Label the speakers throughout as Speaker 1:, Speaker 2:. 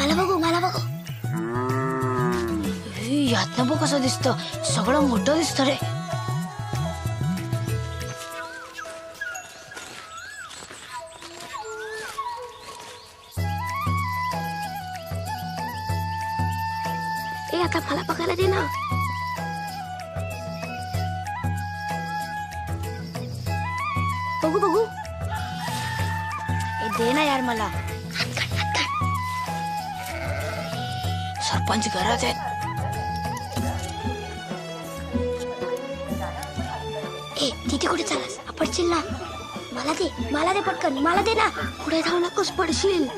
Speaker 1: मला बघू यातनं बघ कसं दिसतं, सगळं मोठं दिसतं रे. ए आता मला बघायला दे ना. बघू ए दे ना यार मला. सरपंच घरात आहेत. ए तिथे कुठे चाललास? पडशील ना. मला दे पटकन, मला दे ना. पुढे जाऊ नकोस, पडशील.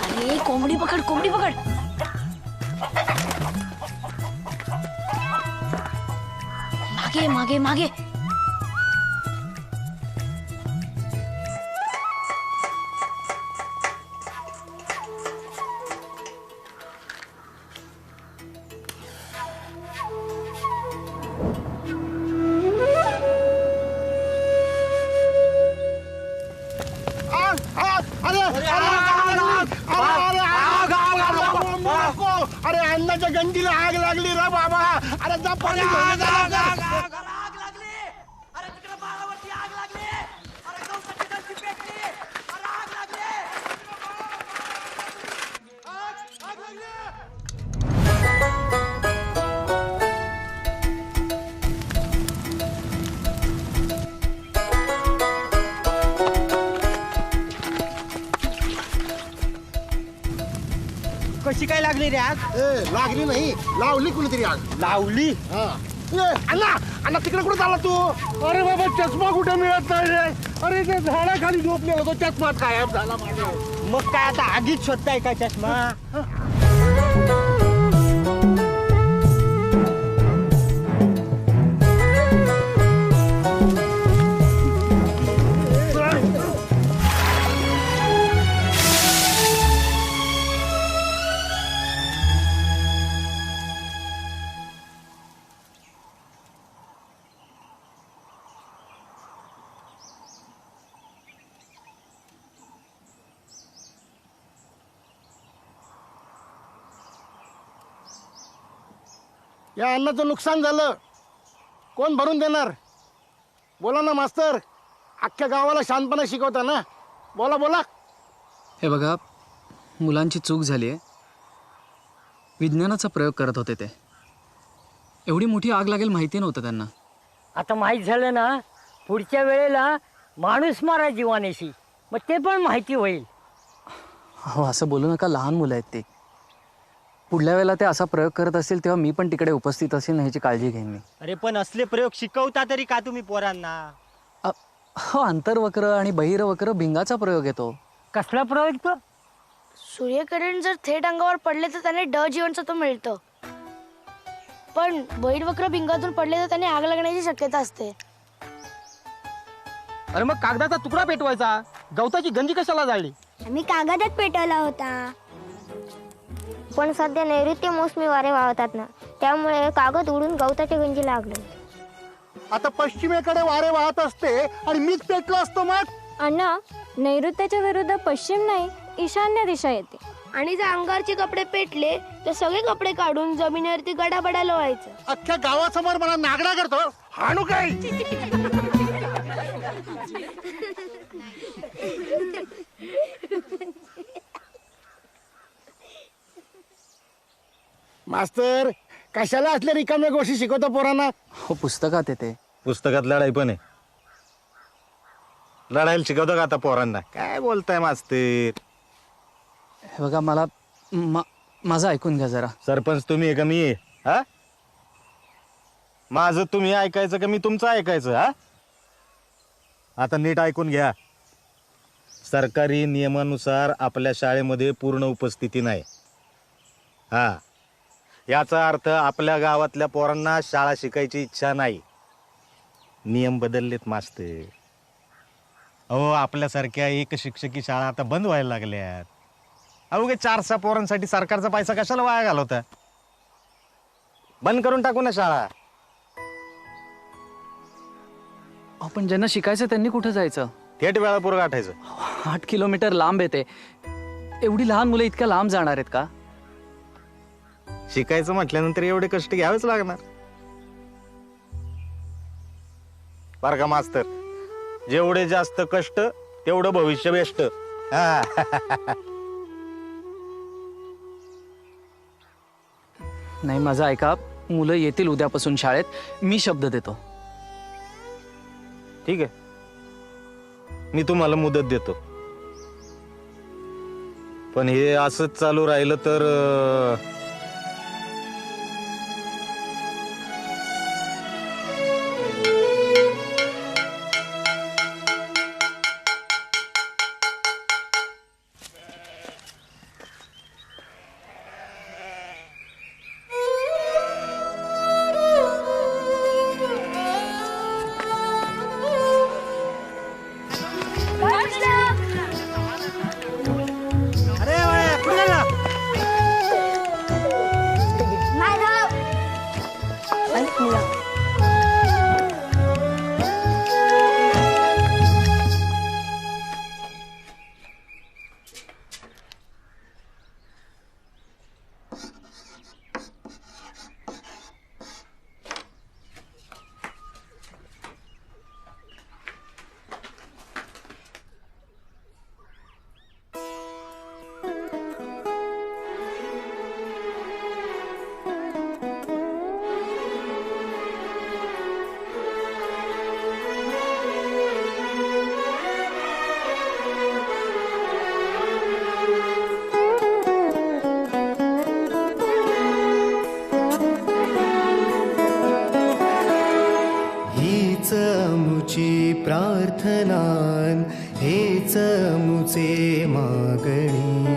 Speaker 1: अरे कोंबडी पकड. मागे.
Speaker 2: अरे अन्नाच्या गंजीला आग लागली रे बाबा. अरे जा पाणी घेऊन जा.
Speaker 3: कशी काय लागली रे आग?
Speaker 2: लागली नाही, लावली कुणीतरी आग.
Speaker 3: लावली?
Speaker 2: अण्णा तिकडे कुठे चालला तू? अरे बाबा चष्मा कुठे मिळत नाही रे. अरे ते झाडाखाली झोपलेला तो चष्मा गायब झाला माझा.
Speaker 3: मग काय आता आगीच शोधताय का चष्मा?
Speaker 2: या अन्नाचं नुकसान झालं, कोण भरून देणार? बोला ना मास्तर, अख्ख्या गावाला शांतपणे शिकवता ना. बोला.
Speaker 4: हे बघा, मुलांची चूक झाली आहे. विज्ञानाचा प्रयोग करत होते ते. एवढी मोठी आग लागेल माहिती नव्हतं त्यांना.
Speaker 5: आता माहीत झालं ना, पुढच्या वेळेला माणूस मारा जीवानेशी, मग ते पण माहिती होईल.
Speaker 4: हो असं बोलू नका, लहान मुलं आहेत ते. पुढल्या वेळेला ते असा प्रयोग करत असतील तेव्हा मी पण तिकडे उपस्थित असेल ना, ह्याची काळजी घेईन मी.
Speaker 3: अरे पण असले प्रयोग शिकवता तरी का तुम्ही पोरांना?
Speaker 4: हो, अंतर्वक्र आणि बहिर्वक्र भिंगाचा प्रयोग येतो.
Speaker 5: कसला प्रयोग तो?
Speaker 1: सूर्यकिरण जर थेट अंगावर पडले तर त्याने ड जीवनसत्व मिळतं, पण बहिर्वक्र भिंगातून पडले तर त्याने आग लागण्याची शक्यता असते.
Speaker 3: अरे मग कागदाचा तुकडा पेटवायचा, गवताची गंजी कशाला जाळली?
Speaker 6: आम्ही कागदच पेटवला होता, पण सध्या नैऋत्य मोसमी वारे वाहतात ना, त्यामुळे कागद उडून गवताची गंजी लागली.
Speaker 2: आता पश्चिमेकडे वारे वाहत असते आणि मीच पेटलो असतो मग.
Speaker 6: अण्णा, नैऋत्याच्या विरुद्ध पश्चिम नाही, ईशान्य दिशा येते.
Speaker 1: आणि जर अंगारचे कपडे पेटले तर सगळे कपडे काढून जमिनीवरती गडाबडा लोळायचं.
Speaker 2: अख्ख्या गावासमोर मला नागडा करतो. हाणू काय? मास्तर, कशाला असल्या रिकाम्या गोष्टी शिकवता पोरांना?
Speaker 4: हो, पुस्तकात येते.
Speaker 7: पुस्तकात लढाई पण आहे. लढायला शिकवतो का आता पोरांना? काय बोलताय मास्तर?
Speaker 4: हे बघा, मला माझं ऐकून घ्या जरा.
Speaker 7: सरपंच तुम्ही आहे का मी आहे? हा, माझं तुम्ही ऐकायचं का मी तुमचं ऐकायचं? हा, आता नीट ऐकून घ्या. सरकारी नियमानुसार आपल्या शाळेमध्ये पूर्ण उपस्थिती नाही. हा, याचा अर्थ आपल्या गावातल्या पोरांना शाळा शिकायची इच्छा नाही. नियम बदललेत मास्तर. अहो, आपल्यासारख्या एक शिक्षकी शाळा आता बंद व्हायला लागल्यात. अवघे 4-6 पोरांसाठी सरकारचा पैसा कशाला वाया घालवता? बंद करून टाकू ना शाळा.
Speaker 4: आपण ज्यांना शिकायचं त्यांनी कुठं जायचं?
Speaker 7: थेट वेळापूर गाठायचं.
Speaker 4: 8 किलोमीटर लांब येते. एवढी लहान मुलं इतक्या लांब जाणार आहेत का?
Speaker 7: शिकायचं म्हटल्यानंतर एवढे कष्ट घ्यावेच लागणार. बरं का मास्तर, जेवढे जास्त कष्ट तेवढं भविष्य बेस्ट.
Speaker 4: नाही, माझं ऐका. मुलं येतील उद्यापासून शाळेत. मी शब्द देतो.
Speaker 7: ठीक आहे, मी तुम्हाला मुदत देतो. पण हे असंच चालू राहिलं तर
Speaker 8: प्रार्थनान हेच मुचे मागणी,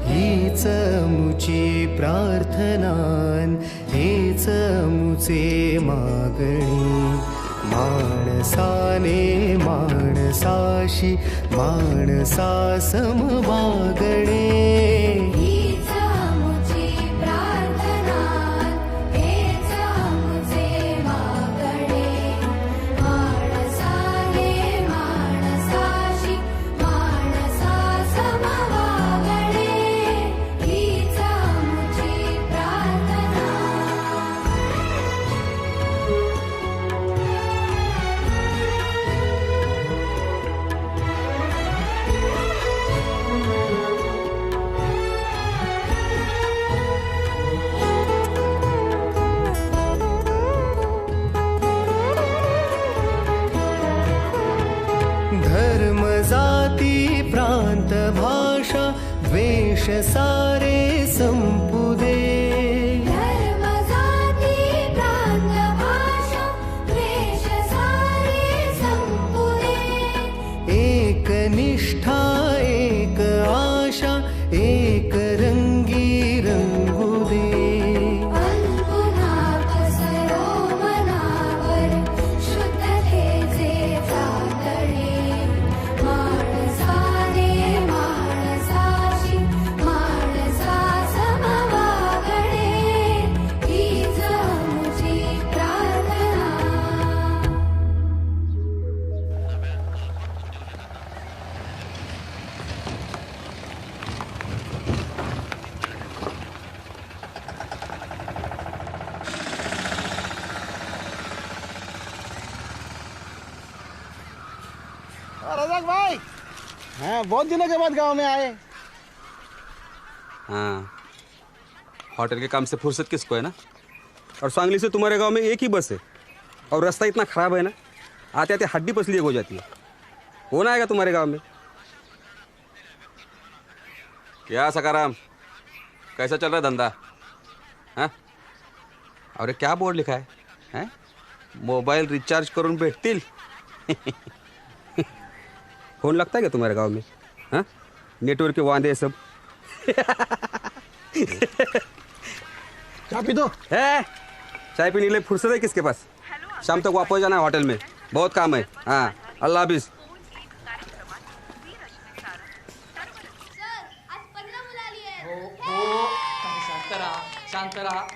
Speaker 8: हीच मुची प्रार्थनान हेच मुचे मागणी. माणसाने माणसाशी माणसा सम वागणे, धर्म जाती प्रांत भाषा द्वेष सारे संपू दे.
Speaker 9: धर्म जाती प्रांत भाषा द्वेष सारे संपू दे.
Speaker 8: एक निष्ठा एक आशा एक रंगी रंगू दे.
Speaker 2: रजाक भाई, हाँ बहुत दिनों के बाद गांव में आए.
Speaker 10: हाँ, होटल के काम से फुर्सत किसको है ना. और सांगली से तुम्हारे गांव में एक ही बस है और रास्ता इतना खराब है ना, आते आते हड्डी पसली एक हो जाती है. कौन आएगा तुम्हारे गांव में? क्या सकाराम, कैसा चल रहा है धंधा? हाँ, और क्या बोर्ड लिखा है? हैं? मोबाइल रिचार्ज करून भेटतील. फोन लगता है क्या तुम्हारे गांव में? हाँ, नेटवर्क के वादे सब.
Speaker 2: चाय पी दो.
Speaker 10: है चाय पीने के लिए फुर्सत है किसके पास? शाम तक वापस जाना है होटल में, बहुत काम है. हाँ, अल्लाह हाफिज.
Speaker 4: शांत रहा.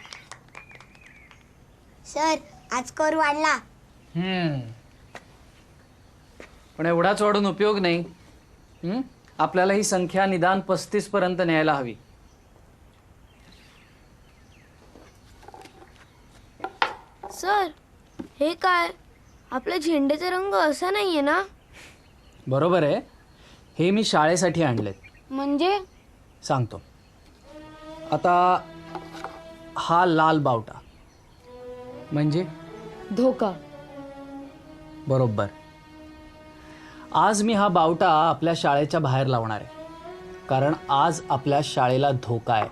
Speaker 6: सर आज कर वाढला.
Speaker 4: पण एवढाच वाढून उपयोग नाही. आपल्याला ही संख्या निदान 35 पर्यंत न्यायला हवी.
Speaker 1: सर हे काय आपल्या झेंड्याचा रंग असा नाहीये ना?
Speaker 4: बरोबर आहे. हे मी शाळेसाठी आणलेत.
Speaker 1: म्हणजे
Speaker 4: सांगतो. आता हा लाल बावटा म्हणजे
Speaker 1: धोका.
Speaker 4: बरोबर. आज मी हा बावटा आपल्या शाळेच्या बाहेर लावणार आहे, कारण आज आपल्या शाळेला धोका आहे.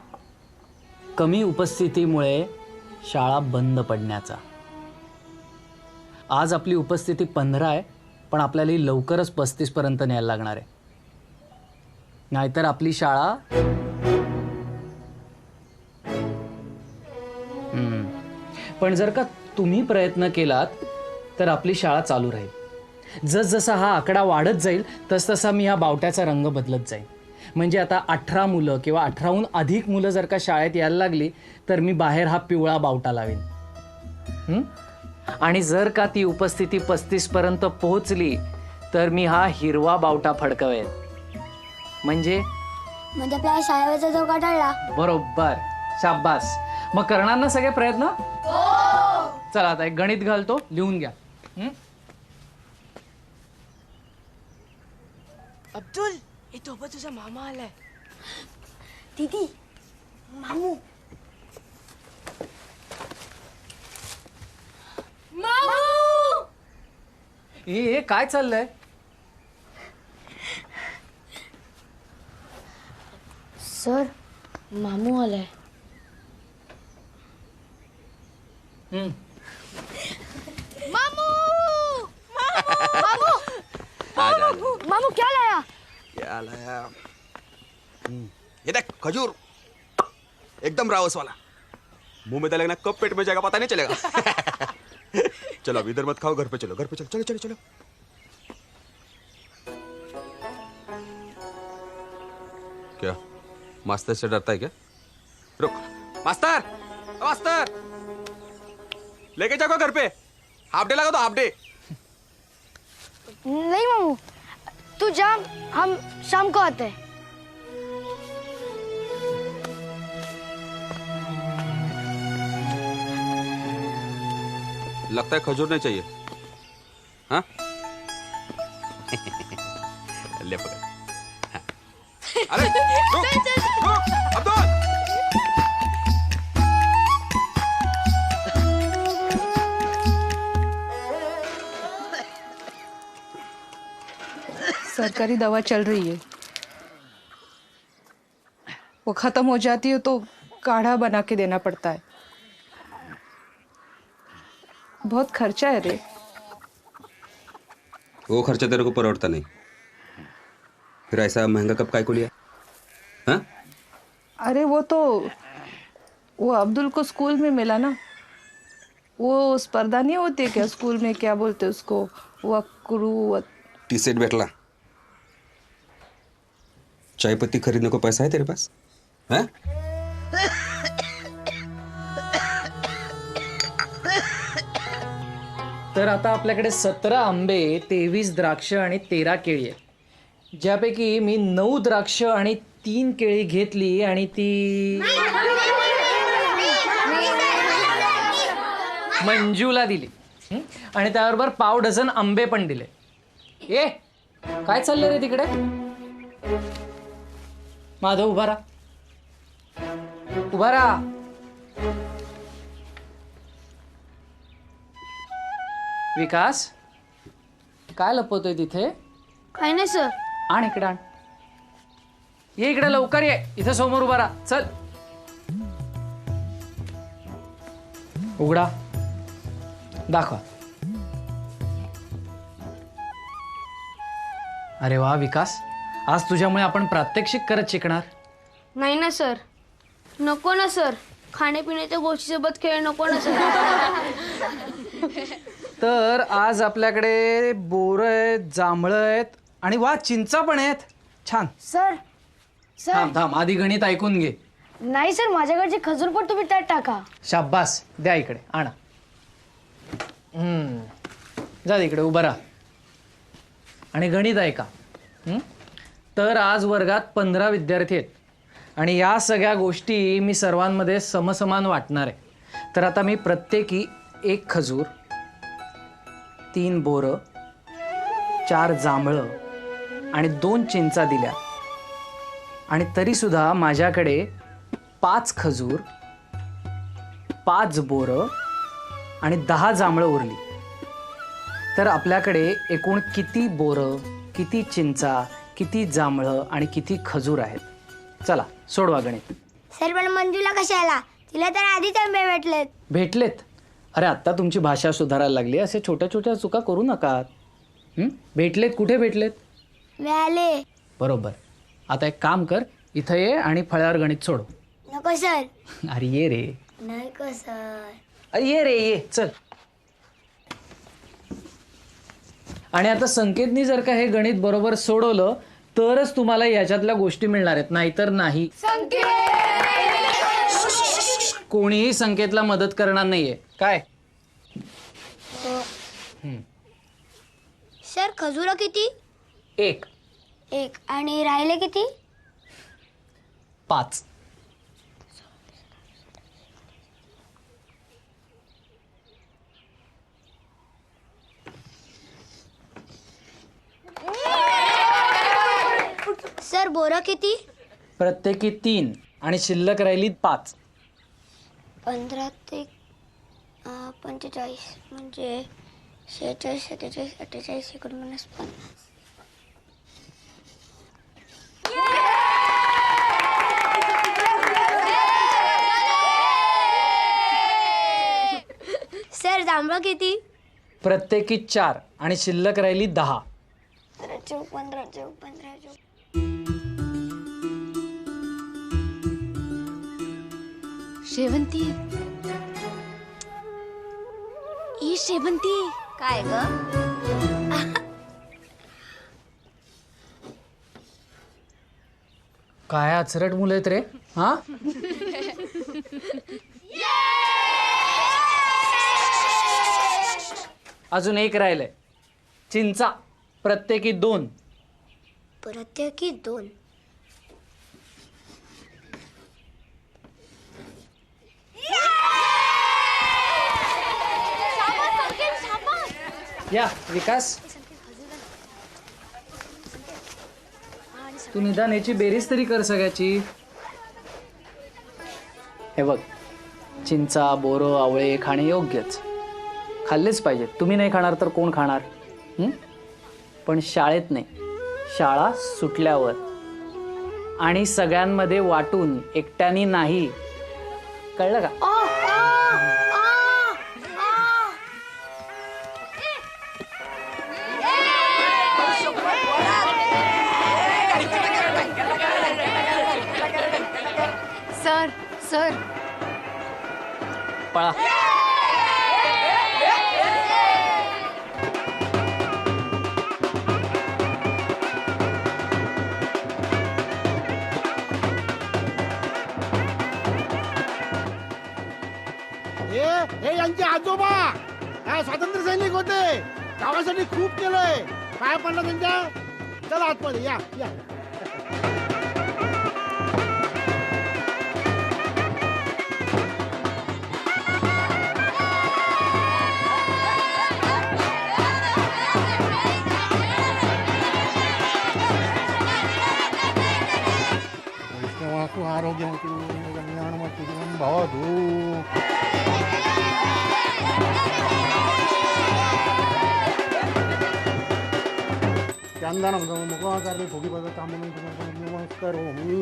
Speaker 4: कमी उपस्थितीमुळे शाळा बंद पडण्याचा. आज आपली उपस्थिती 15 आहे, पण आपल्याला ही लवकरच 35 पर्यंत न्यायला लागणार आहे. नाहीतर आपली शाळा पण जर का तुम्ही प्रयत्न केलात तर आपली शाळा चालू राहील. जसजसा हा आकडा वाढत जाईल तसतसा मी हा बावट्याचा रंग बदलत जाईल. म्हणजे आता 18 मुलं किंवा 18हून अधिक मुलं जर का शाळेत यायला लागली तर मी बाहेर हा पिवळा बावटा लावेन. आणि जर का ती उपस्थिती 35 पर्यंत पोहोचली तर मी हा हिरवा बावटा फडकवेन. म्हणजे
Speaker 6: आपल्या शाळेचा धोका टळला.
Speaker 4: बरोबर. शाबास. मग करणार ना सगळे प्रयत्न? चला आता एक गणित घालतो, लिहून घ्या.
Speaker 1: अब्दुल हे तो तुझा मामा आलाय.
Speaker 6: दीदी मामू
Speaker 4: ए काय चाललंय?
Speaker 1: सर मामू आलाय. मामू मामू मामू मामू क्या लाया?
Speaker 10: क्या लाया? ये देख खजूर, एकदम रावस वाला. मुंह में डालेगा ना कब पेट में जाएगा पता नहीं चलेगा. चलो अब इधर मत खाओ, घर पे चलो, घर पे चलो, चलो चलो चलो. क्या मास्टर से डरता है क्या? रुक. मास्टर, मास्टर लेके जाओ घर पे. हाफ डे लगा दो, हाफ डे.
Speaker 1: नहीं मामू तू जा, हम शाम को आते हैं.
Speaker 10: लगता है खजूर नहीं चाहिए. हाँ ले पकड़. हाँ. अरे रुक, रुक, अब्दुल.
Speaker 11: सरकारी दवा चल रही है, वो खत्म हो जाती है तो काढ़ा बना के देना पड़ता है. बहुत खर्चा है रे.
Speaker 10: वो खर्चा तेरे को परवड़ता नहीं. फिर ऐसा महंगा कब काय को लिया? हाँ?
Speaker 11: अरे वो अब्दुल को स्कूल में मिला ना. वो स्पर्धा नहीं होती क्या स्कूल में, क्या बोलते उसको, वक्रू
Speaker 10: टी सेट बैठला. चाय पत्ती खरीदने को पैसा है तेरे पास? हाँ?
Speaker 4: तर आता आपल्याकडे 17 आंबे, 23 द्राक्ष आणि 13 केळी आहेत, ज्यापैकी मी 9 द्राक्ष आणि 3 केळी घेतली आणि ती मंजूला दिली. आणि त्याबरोबर पाव डझन आंबे पण दिले. ए काय चाललंय रे तिकडे? माधव उभा राहा, उभा राहा. विकास काय लपवतोय तिथे?
Speaker 1: काय नाही सर.
Speaker 4: आण इकडे, आण. ये इकडे लवकर ये. इथे समोर उभा राहा. चल उघडा, दाखवा. अरे वा विकास, आज तुझ्यामुळे आपण प्रात्यक्षिक करत शिकणार.
Speaker 1: नाही ना सर. नको ना सर, खाण्यापिण्याच्या गोष्टीसोबत खेळ नको ना सर.
Speaker 4: तर आज आपल्याकडे बोरं आहेत, जांभळं आहेत आणि वा चिंचा पण आहेत. छान.
Speaker 1: सर सर
Speaker 4: थांब थांब, आधी गणित ऐकून घे.
Speaker 1: नाही सर, माझ्याकडचे खजूर पण तुम्ही त्यात टाका.
Speaker 4: शाब्बास, द्या इकडे, आणा. जा इकडे उभा राहा. आणि गणित आहे का? तर आज वर्गात 15 विद्यार्थी आहेत आणि या सगळ्या गोष्टी मी सर्वांमध्ये समसमान वाटणार आहे. तर आता मी प्रत्येकी 1 खजूर, 3 बोरं, 4 जांभळं आणि 2 चिंचा दिल्या आणि तरीसुद्धा माझ्याकडे 5 खजूर, 5 बोरं आणि 10 जांभळं उरली. तर आपल्याकडे एकूण किती बोरं, किती चिंचा, किती जांभळं आणि किती खजूर आहेत? चला सोडवा गणित.
Speaker 6: सर पण मंजूला कशाला? तिला तर आधीच आंबे भेटलेत.
Speaker 4: भेटलेत? अरे आत्ता तुमची भाषा सुधारायला लागली, असे छोट्या छोट्या चुका करू नका. भेटलेत? कुठे भेटलेत?
Speaker 6: मिळाले.
Speaker 4: बरोबर. आता एक काम कर, इथं ये आणि फळ्यावर गणित सोडव.
Speaker 6: नको सर.
Speaker 4: अरे ये रे.
Speaker 6: नाही का सर.
Speaker 4: अरे ये रे ये, चल. आणि आता संकेतनी जर का हे गणित बरोबर सोडवलं तरच तुम्हाला याच्यातल्या गोष्टी मिळणार आहेत, नाहीतर नाही. कोणीही संकेतला मदत करणार नाहीये. काय?
Speaker 6: सर खजुरा किती?
Speaker 4: 1.
Speaker 6: आणि राहिले किती?
Speaker 4: 5.
Speaker 6: सर बोरं किती?
Speaker 4: प्रत्येकी 3 आणि शिल्लक राहिली 5.
Speaker 6: 15 ते 45 म्हणजे 46, 47, 48 इकडून -50. सर जांभळं किती?
Speaker 4: प्रत्येकी 4 आणि शिल्लक राहिली 10.
Speaker 6: 15.
Speaker 1: शेवंती, ई शेवंती.
Speaker 6: काय ग?
Speaker 4: काय अचरट मुलं आहेत रे. हा अजून 1 राहिलंय. चिंचा प्रत्येकी 2.
Speaker 6: प्रत्येकी 2.
Speaker 4: या विकास, तू निदान याची बेरीज तरी कर सगळ्याची. हे बघ, चिंचा, बोरं, आवळे खाणे योग्यच, खाल्लेच पाहिजेत. तुम्ही नाही खाणार तर कोण खाणार? पण शाळेत नाही, शाळा सुटल्यावर आणि सगळ्यांमध्ये वाटून, एकट्याने नाही. कळलं का?
Speaker 1: सर
Speaker 4: पळा.
Speaker 2: हे यांचे आजोबा काय स्वातंत्र्य सैनिक होते, गावासाठी खूप केलंय. काय पडलं त्यांच्या? चला आतमध्ये या. आरोग्यवती ज्ञानवती भवतु. चंदनं मुखाकर्णी भोगिपदताम्बूलं नमस्करोमि.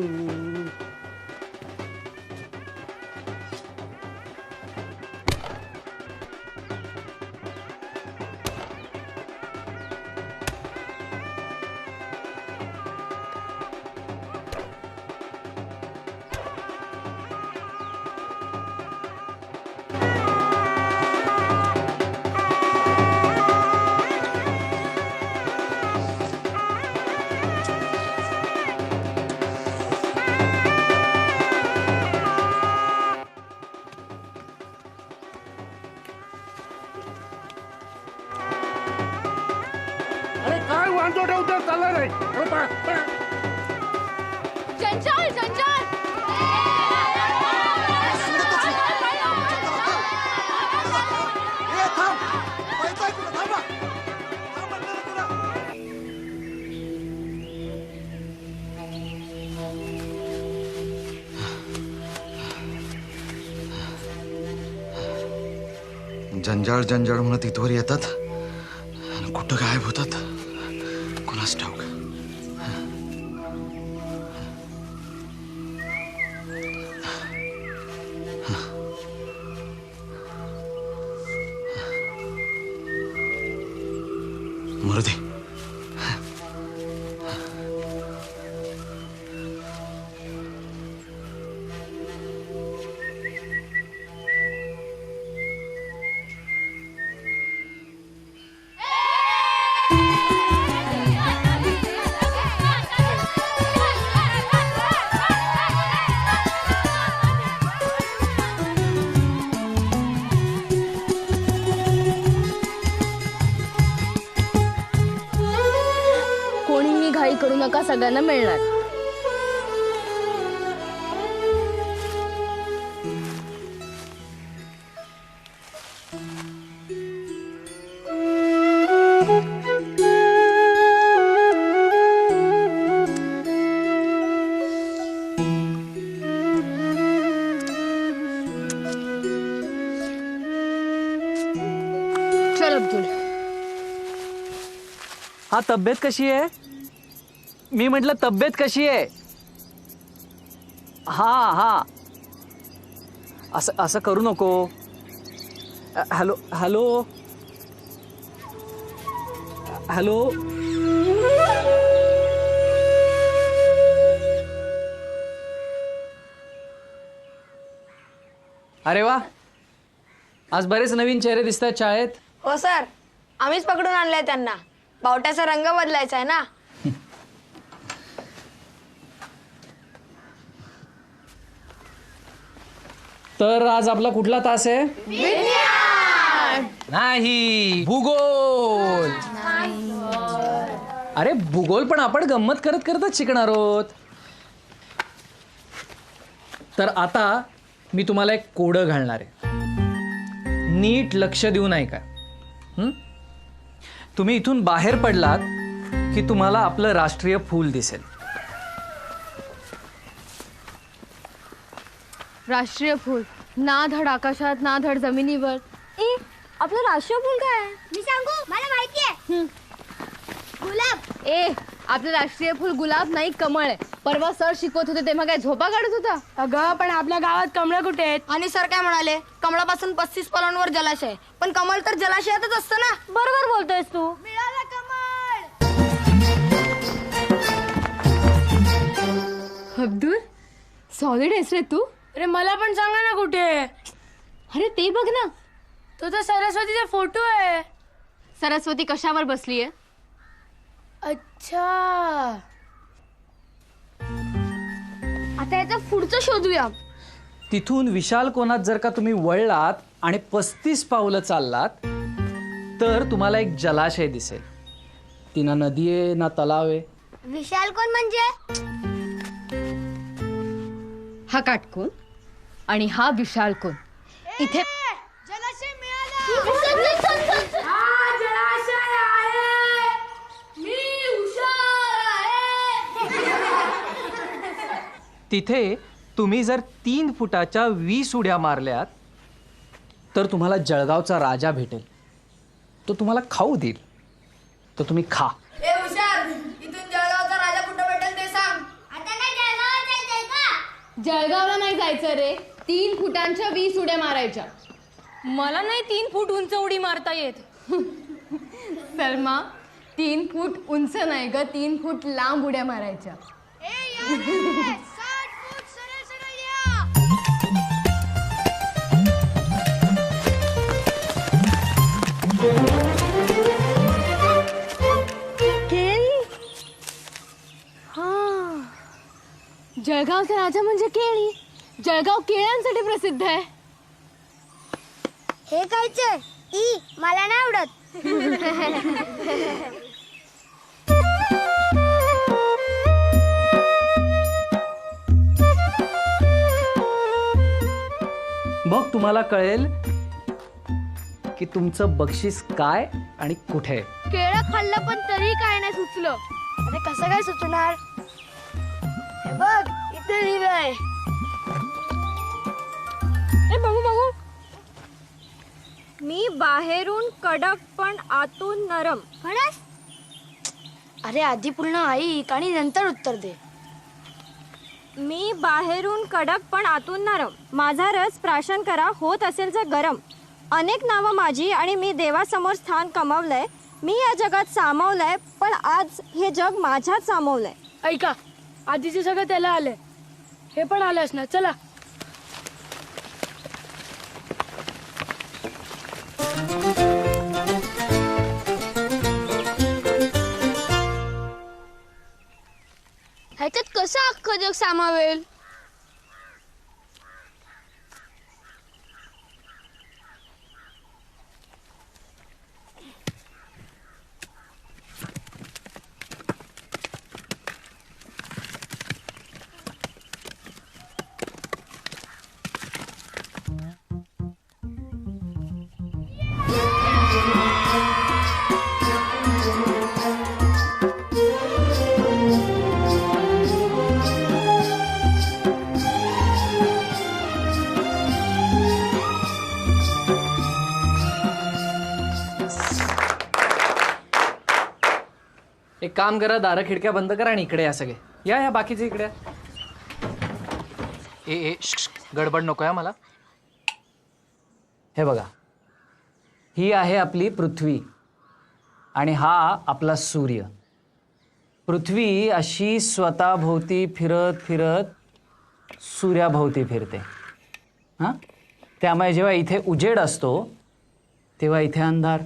Speaker 2: वांचो ठेवतो चालला नाही अरे पळा, पळा.
Speaker 9: जंजाळ जंजाळ
Speaker 10: जंजाळ जंजाळ म्हणत इथवर येतात आणि कुठं गायब होतात कोणास ठाऊक. मरू दे.
Speaker 1: कोणीही घाई करू नका, सगळ्यांना मिळणार. चल अब्दुल.
Speaker 4: हा तब्येत कशी आहे? मी म्हटलं तब्येत कशी आहे? हा हा असं असं करू नको. Hello hello hello. अरे वा, आज बरेच नवीन चेहरे दिसत आहेत शाळेत.
Speaker 1: हो सर, आम्हीच पकडून आणलाय त्यांना. बावट्याचा रंग बदलायचा आहे ना.
Speaker 4: तर आज आपला कुठला तास आहे? नाही, भूगोल. अरे भूगोल पण आपण गंमत करत करतच शिकणार आहोत. तर आता मी तुम्हाला एक कोडं घालणार आहे, नीट लक्ष देऊन ऐका. तुम्ही इथून बाहेर पडलात की तुम्हाला आपलं राष्ट्रीय फूल दिसेल.
Speaker 1: राष्ट्रीय फूल ना धड आकाशात ना धड जमिनीवर. आपलं राष्ट्रीय फूल काय आहे?
Speaker 6: मी सांगू, मला माहिती आहे. गुलाब.
Speaker 1: आपलं राष्ट्रीय फूल गुलाब नाही, कमळ आहे. परवा सर शिकवत होते तेव्हा काय झोपा काढत होता? अगं पण आपल्या गावात कमळ कुठे आहेत?
Speaker 6: आणि सर काय म्हणाले, कमळापासून 35 पलांवर जलाशय. पण कमळ तर जलाशयातच असतं ना.
Speaker 1: बरोबर बोलतोयस तू.
Speaker 6: मिळाला कमळ.
Speaker 1: अब्दुल, सॉलिड आहेस रे तू. अरे मला पण सांगा ना कुठे. अरे ते बघ ना, तो तर सरस्वतीचा फोटो आहे. सरस्वती कशावर बसली आहे? अच्छा, आता याचा पुढचं शोधूया.
Speaker 4: तिथून विशाल कोणात जर का तुम्ही वळलात आणि 35 पावलं चाललात तर तुम्हाला एक जलाशय दिसेल. ती ना नदी आहे ना तलाव आहे.
Speaker 6: विशाल कोण म्हणजे?
Speaker 1: हा काटकोन आणि हा विशाल कोण. इथे
Speaker 6: जलाशय मिळाला.
Speaker 1: हा जलाशय आहे. मी हुशार आहे.
Speaker 4: तिथे तुम्ही जर 3 फुटाच्या 20 उड्या मारल्यात तर तुम्हाला जळगावचा राजा भेटेल. तो तुम्हाला खाऊ देईल. तर तुम्ही खा.
Speaker 6: हुशार, इथून जळगावचा राजा कुठं भेटेल ते सांग. आता काय जळगाव जायचंय का?
Speaker 1: जळगावला नाही जायचं रे. 3 फुटांच्या 20 उड्या मारायच्या.
Speaker 12: मला नाही 3 फूट उंच उडी मारता येत.
Speaker 1: सलमा, 3 फूट उंच नाही ग, 3 फूट लांब उड्या मारायच्या. जळगावचा राजा म्हणजे केळी. जळगाव केळ्यांसाठी प्रसिद्ध आहे.
Speaker 6: हे खायचंय? मला नाही आवडत.
Speaker 4: मग तुम्हाला कळेल की तुमचं बक्षीस काय आणि कुठे आहे.
Speaker 1: केळं खाल्लं पण तरी काय नाही सुचलं.
Speaker 6: अरे कसं काय सुचणार? हे बघ इथे लिहिलंय.
Speaker 1: बघू बघू. मी बाहेरून कडक पण आतून नरम.
Speaker 6: खरंच? अरे आधी पूर्ण ऐक आणि नंतर उत्तर दे.
Speaker 1: मी बाहेरून कडक पण आतून नरम. माझा रस प्राशन करा होत असेल जर गरम. अनेक नावं माझी आणि मी देवासमोर स्थान कमावलंय. मी या जगात सामावलंय पण आज हे जग माझ्यात सामावलंय. ऐका आधीचे सगळं त्याला आलंय, हे पण आलंच ना. चला. ह्याच्यात कसं अख्खं जग सामावेल?
Speaker 4: एक काम करा, दारं खिडक्या बंद करा आणि इकडे या सगळे. या बाकीचे इकडे. ए गडबड नको आहे मला. हे बघा, ही आहे आपली पृथ्वी आणि हा आपला सूर्य. पृथ्वी अशी स्वतःभोवती फिरत फिरत सूर्याभोवती फिरते. हां, त्यामुळे जेव्हा इथे उजेड असतो तेव्हा इथे अंधार.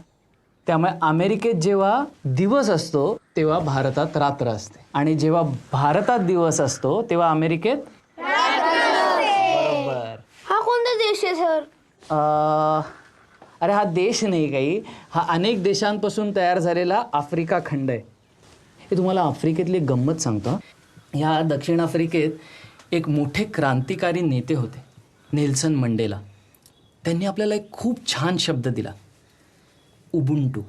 Speaker 4: त्यामुळे अमेरिकेत जेव्हा दिवस असतो तेव्हा भारतात रात्र असते आणि जेव्हा भारतात दिवस असतो तेव्हा अमेरिकेत बरोबर.
Speaker 6: हा कोणता देश आहे सर?
Speaker 4: अरे हा देश नाही काही, हा अनेक देशांपासून तयार झालेला आफ्रिका खंड आहे. हे तुम्हाला आफ्रिकेतली गंमत सांगतो. ह्या दक्षिण आफ्रिकेत एक मोठे क्रांतिकारी नेते होते, नेल्सन मंडेला. त्यांनी आपल्याला एक खूप छान शब्द दिला, उबुंटू.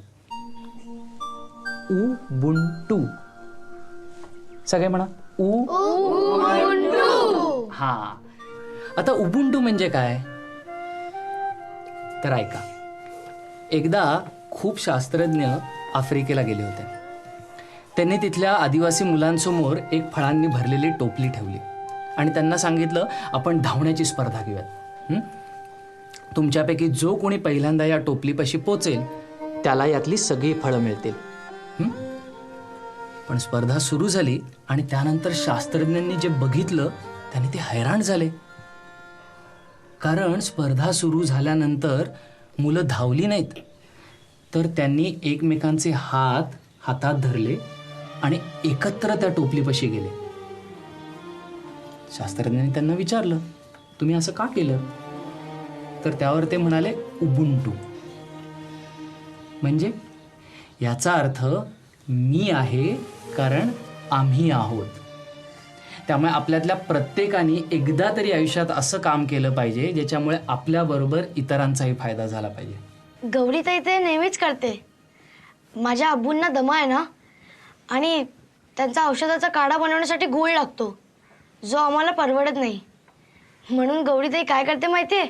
Speaker 4: उबुंटू. सगळे म्हणा उबुंटू. हा, आता उबुंटू म्हणजे काय तर ऐका. एकदा खूप शास्त्रज्ञ आफ्रिकेला गेले होते. त्यांनी तिथल्या आदिवासी मुलांसमोर एक फळांनी भरलेली टोपली ठेवली आणि त्यांना सांगितलं आपण धावण्याची स्पर्धा घेऊयात. तुमच्यापैकी जो कोणी पहिल्यांदा या टोपलीपाशी पोचेल त्याला यातली सगळी फळं मिळतील. पण स्पर्धा सुरू झाली आणि त्यानंतर शास्त्रज्ञांनी जे बघितलं त्याने ते हैराण झाले. कारण स्पर्धा सुरू झाल्यानंतर मुलं धावली नाहीत, तर त्यांनी एकमेकांचे हात हातात धरले आणि एकत्र त्या टोपलीपाशी गेले. शास्त्रज्ञांनी त्यांना विचारलं तुम्ही असं का केलं, तर त्यावर ते म्हणाले उबुंटू. म्हणजे याचा अर्थ मी आहे कारण आम्ही आहोत. त्यामुळे आपल्यातल्या प्रत्येकाने एकदा तरी आयुष्यात असं काम केलं पाहिजे ज्याच्यामुळे आपल्याबरोबर इतरांचाही फायदा झाला पाहिजे.
Speaker 6: गौरी ताई ते नेहमीच करते. माझ्या आबूंना दमा आहे ना, आणि त्यांचा औषधाचा काढा बनवण्यासाठी गूळ लागतो जो आम्हाला परवडत नाही. म्हणून गौरी ताई काय करते माहितीये,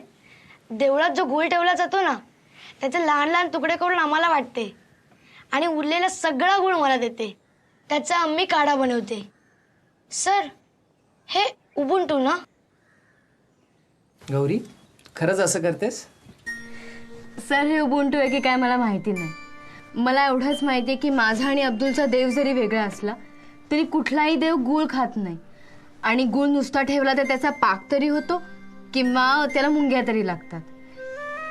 Speaker 6: देवळात जो गूळ ठेवला जातो ना त्याचे लहान लहान तुकडे करून आम्हाला वाटते आणि उरलेला सगळा गूळ मला देते. त्याचा आम्ही काढा बनवते. सर हे उबुंटू ना?
Speaker 4: गौरी खरंच असं करतेस?
Speaker 1: सर हे उबुंटू आहे की काय मला माहिती नाही. मला एवढंच माहिती आहे की माझा आणि अब्दुलचा देव जरी वेगळा असला तरी कुठलाही देव गूळ खात नाही. आणि गूळ नुसता ठेवला तर त्याचा पाक तरी होतो किंवा त्याला मुंग्या तरी लागतात.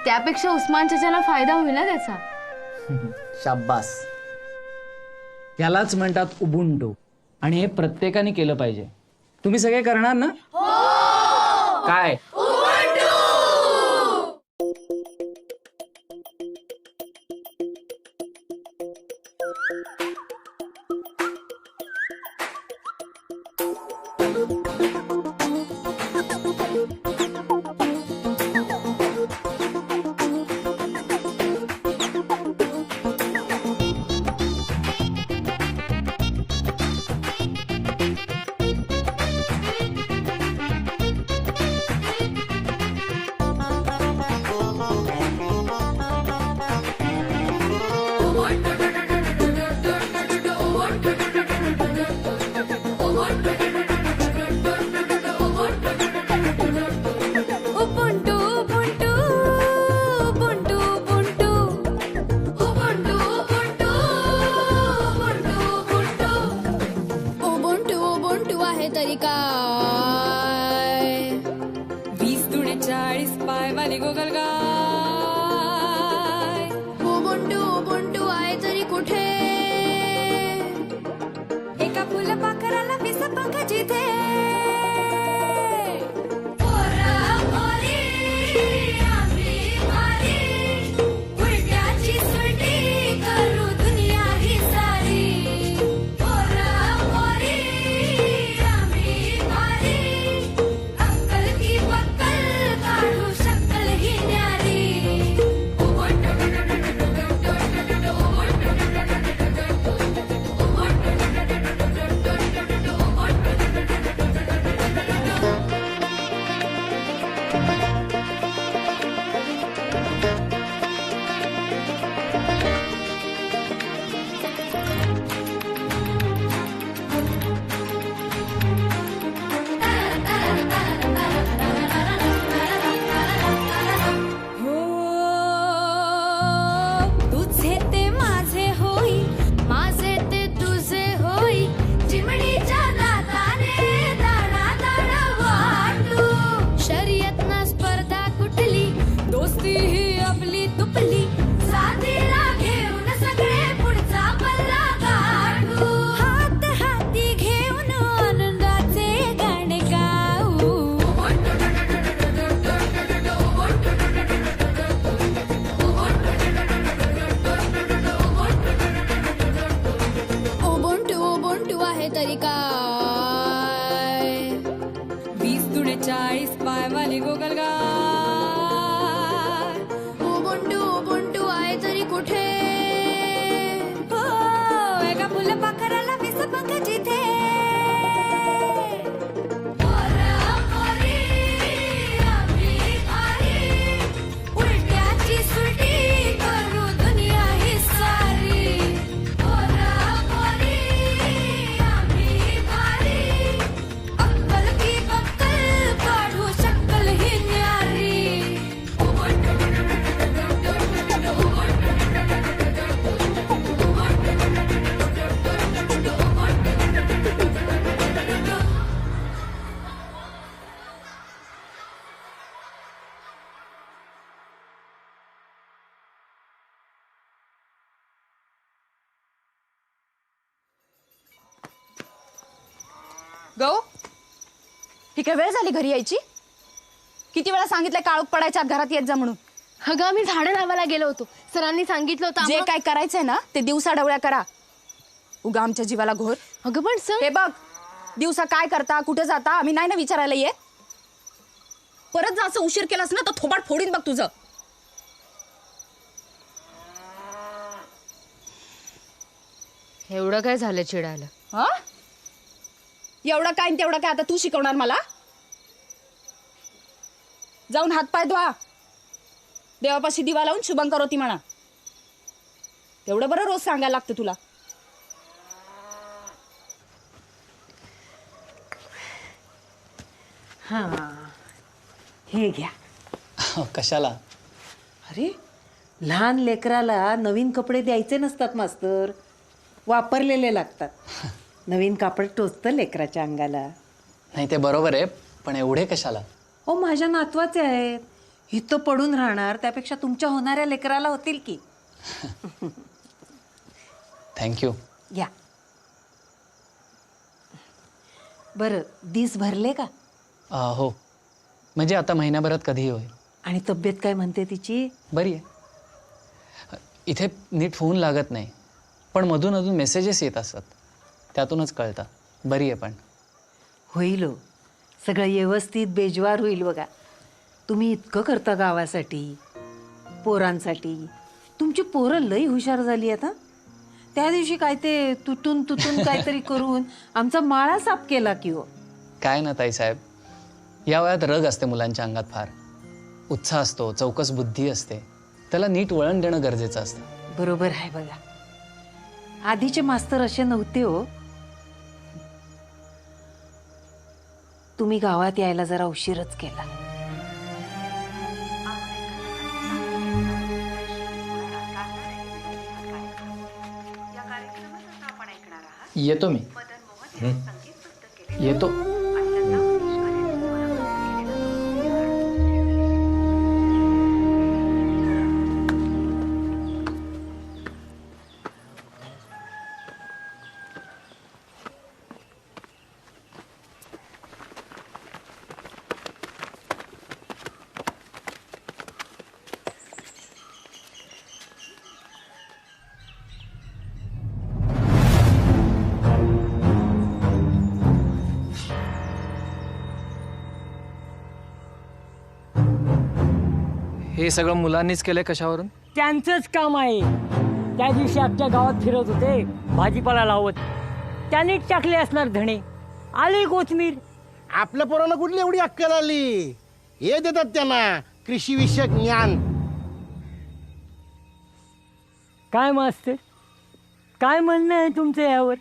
Speaker 1: त्यापेक्षा उस्मान चाचाला फायदा होईल ना त्याचा.
Speaker 4: शाब्बास. यालाच म्हणतात उबुंटू आणि हे प्रत्येकाने केलं पाहिजे. तुम्ही सगळे करणार ना? काय
Speaker 1: गौ ही काय वेळ झाली घरी यायची? किती वेळा सांगितलं काळोख पडायच्या आत घरात येत जा म्हणून.
Speaker 6: अगं मी झाडं लावायला गेलो होतो, सरांनी सांगितलं होतं
Speaker 1: जे काय करायचंय ना ते दिवसा डवळ्या करा. उगा आमच्या जीवाला घोर.
Speaker 6: अगं पण सर
Speaker 1: हे बघ, दिवसा काय करता कुठे जाता आम्ही नाही ना विचारायला येत. परत जर असं उशीर केलास ना तर थोबाड फोडीन बघ तुझं.
Speaker 6: एवढं काय झालं चिडायला?
Speaker 1: हा एवढं काय आणि तेवढं काय आता तू शिकवणार मला? जाऊन हातपाय धुवा, देवापाशी दिवा लावून शुभंकरोती म्हणा. तेवढं बरं रोज सांगायला लागतं तुला.
Speaker 13: हा हे घ्या.
Speaker 4: कशाला?
Speaker 13: अरे लहान लेकराला नवीन कपडे द्यायचे नसतात मास्तर, वापरलेले लागतात. नवीन कापड टोचतं लेकराच्या अंगाला.
Speaker 4: नाही ते बरोबर आहे, पण एवढे कशाला?
Speaker 13: हो माझ्या नातवाचे आहेत, इथं पडून राहणार त्यापेक्षा तुमच्या होणाऱ्या लेकराला होतील की.
Speaker 4: थँक्यू.
Speaker 13: घ्या. बरं दिस भरले का?
Speaker 4: हो, म्हणजे आता महिन्याभरात कधीही होईल.
Speaker 13: आणि तब्येत काय म्हणते तिची?
Speaker 4: बरी आहे. इथे नीट फोन लागत नाही, पण मधून अधून मेसेजेस येत असतात, त्यातूनच कळतं. बरी आहे. पण
Speaker 13: होईल हो, सगळं व्यवस्थित बेजवार होईल बघा. तुम्ही इतकं करता गावासाठी, पोरांसाठी. तुमची पोरं लई हुशार झाली आता. त्या दिवशी काय ते तुटून काहीतरी करून आमचा माळा साफ केला की हो.
Speaker 4: काय ना ताईसाहेब, या वयात रग असते मुलांच्या अंगात फार. उत्साह असतो, चौकस बुद्धी असते, त्याला नीट वळण देणं गरजेचं असतं.
Speaker 13: बरोबर आहे बघा. आधीचे मास्तर असे नव्हते हो. तुम्ही गावात यायला जरा उशीरच केला.
Speaker 4: येतो मी. येतो. हे सगळं मुलांनीच केलंय कशावरून?
Speaker 5: त्यांचंच काम आहे. त्या दिवशी आमच्या गावात फिरत होते भाजीपाला लावत, त्यांनी टाकले असणार धणे, आले कोथमीर.
Speaker 2: आपल्या पोरांना कुठली एवढी अक्कल आली? हे देतात त्यांना कृषी विषयक ज्ञान.
Speaker 5: काय मास्तर, काय म्हणणं आहे तुमचं यावर?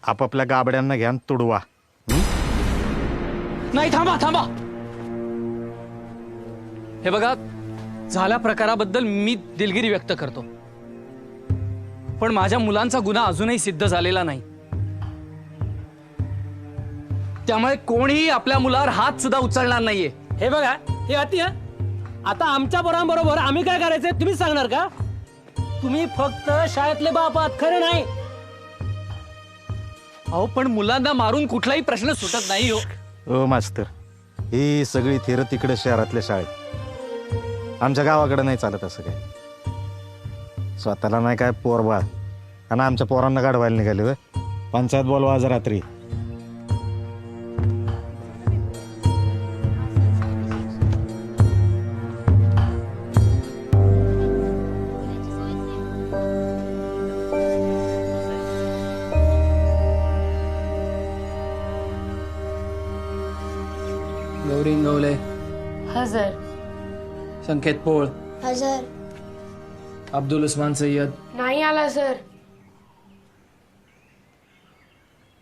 Speaker 7: आपापल्या गाबड्यांना घ्या आणि तुडवा.
Speaker 4: नाही, थांबा थांबा. हे बघा, झाल्या प्रकाराबद्दल मी दिलगिरी व्यक्त करतो, पण माझ्या मुलांचा गुन्हा अजूनही सिद्ध झालेला नाही. त्यामुळे कोणीही आपल्या मुलावर हात सुद्धा उचलणार नाहीये.
Speaker 5: हे बघा, हे अति आता आमच्या पोरांबरोबर आम्ही काय करायचंय तुम्हीच सांगणार का? तुम्ही फक्त शाळेतले बाप आहात, खरं नाही?
Speaker 4: अहो, पण मुलांना मारून कुठलाही प्रश्न सुटत नाही हो.
Speaker 7: ओ मास्तर, ही सगळी थेर तिकडे शहरातल्या शाळेत. आमच्या गावाकडे नाही चालत असं काय. स्वतःला नाही काय पोरबाळ आणि आमच्या पोरांना गाडवायला निघाले होय. पंचायत बोलवा आज रात्री.
Speaker 4: गौरी इंगवले,
Speaker 6: हजर.
Speaker 4: संकेत पोळ,
Speaker 6: हजर.
Speaker 4: अब्दुल उस्मान सय्यद,
Speaker 6: नाही आला सर.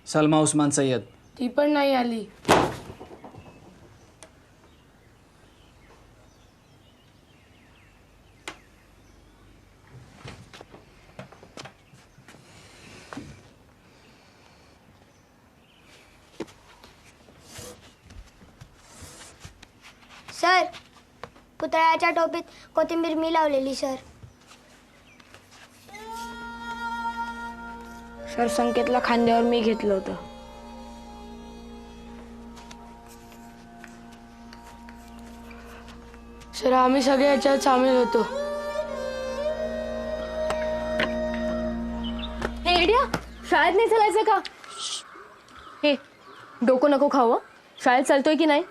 Speaker 4: सलमा उस्मान सय्यद,
Speaker 6: ती पण नाही आली.
Speaker 14: सर
Speaker 9: पुतळ्याच्या टोपीत कोथिंबीर मी लावलेली सर.
Speaker 6: सर संकेतला खांद्यावर मी घेतलं होतं. सर आम्ही सगळे याच्यात सामील होतो.
Speaker 1: हे एडिया, शाळेत नाही चालायचं का? हे डोकं नको खाऊ हं. शाळेत चालतोय की नाही?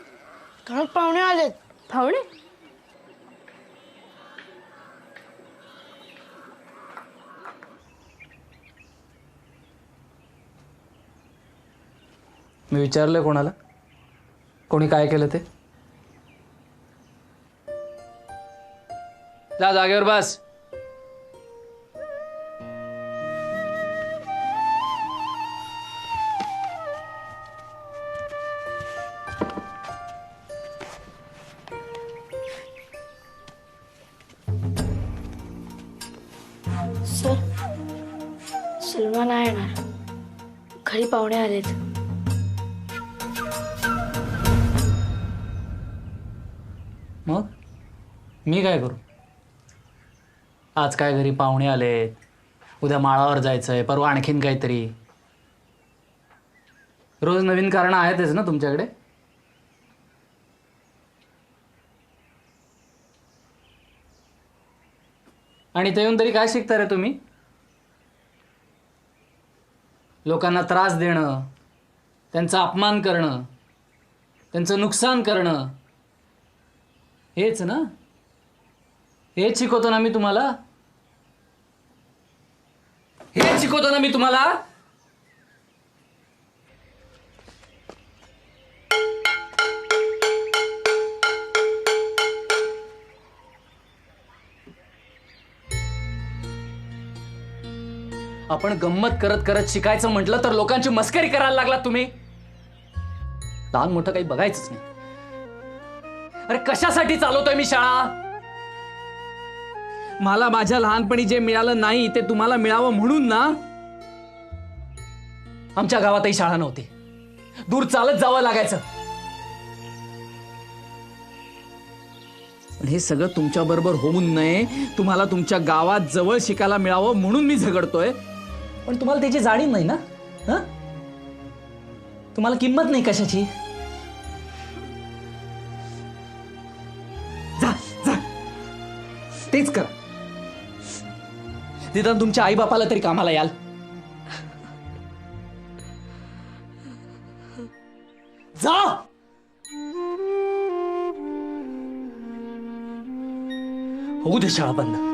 Speaker 6: घरात पाहुणे आलेत.
Speaker 1: पाहुणे?
Speaker 4: मी विचारलं कोणाला, कोणी काय केलं ते? जा जागेवर बस.
Speaker 6: सर सलमा नाही येणार. घरी पाहुणे आलेत.
Speaker 4: मग मी काय करू? आज काय घरी पाहुणे आलेत, उद्या माळावर जायचंय, परवा आणखीन काहीतरी. रोज नवीन कारणं आहेतच ना तुमच्याकडे. आणि ते येऊन तरी काय शिकता रे तुम्ही? लोकांना त्रास देणं, त्यांचा अपमान करणं, त्यांचं नुकसान करणं, हेच ना? हेच शिकवतो ना मी तुम्हाला? हेच शिकवतो ना मी तुम्हाला? आपण गंमत करत करत शिकायचं म्हटलं तर लोकांची मस्करी करायला लागलात तुम्ही. लहान मोठं काही बघायचंच नाही. अरे कशासाठी चालवतोय मी शाळा? मला माझ्या लहानपणी जे मिळालं नाही ते तुम्हाला मिळावं म्हणून ना. आमच्या गावातही शाळा नव्हती, दूर चालत जावं लागायचं. पण हे सगळं तुमच्या बरोबर होऊन नये, तुम्हाला तुमच्या गावात जवळ शिकायला मिळावं म्हणून मी झगडतोय. पण तुम्हाला त्याची जाणीव नाही ना. हं? तुम्हाला किंमत नाही कशाची. जा जा तेच करा. निदान तुमच्या आई बापाला तरी कामाला याल. जा. होऊ दे शाळा बंद.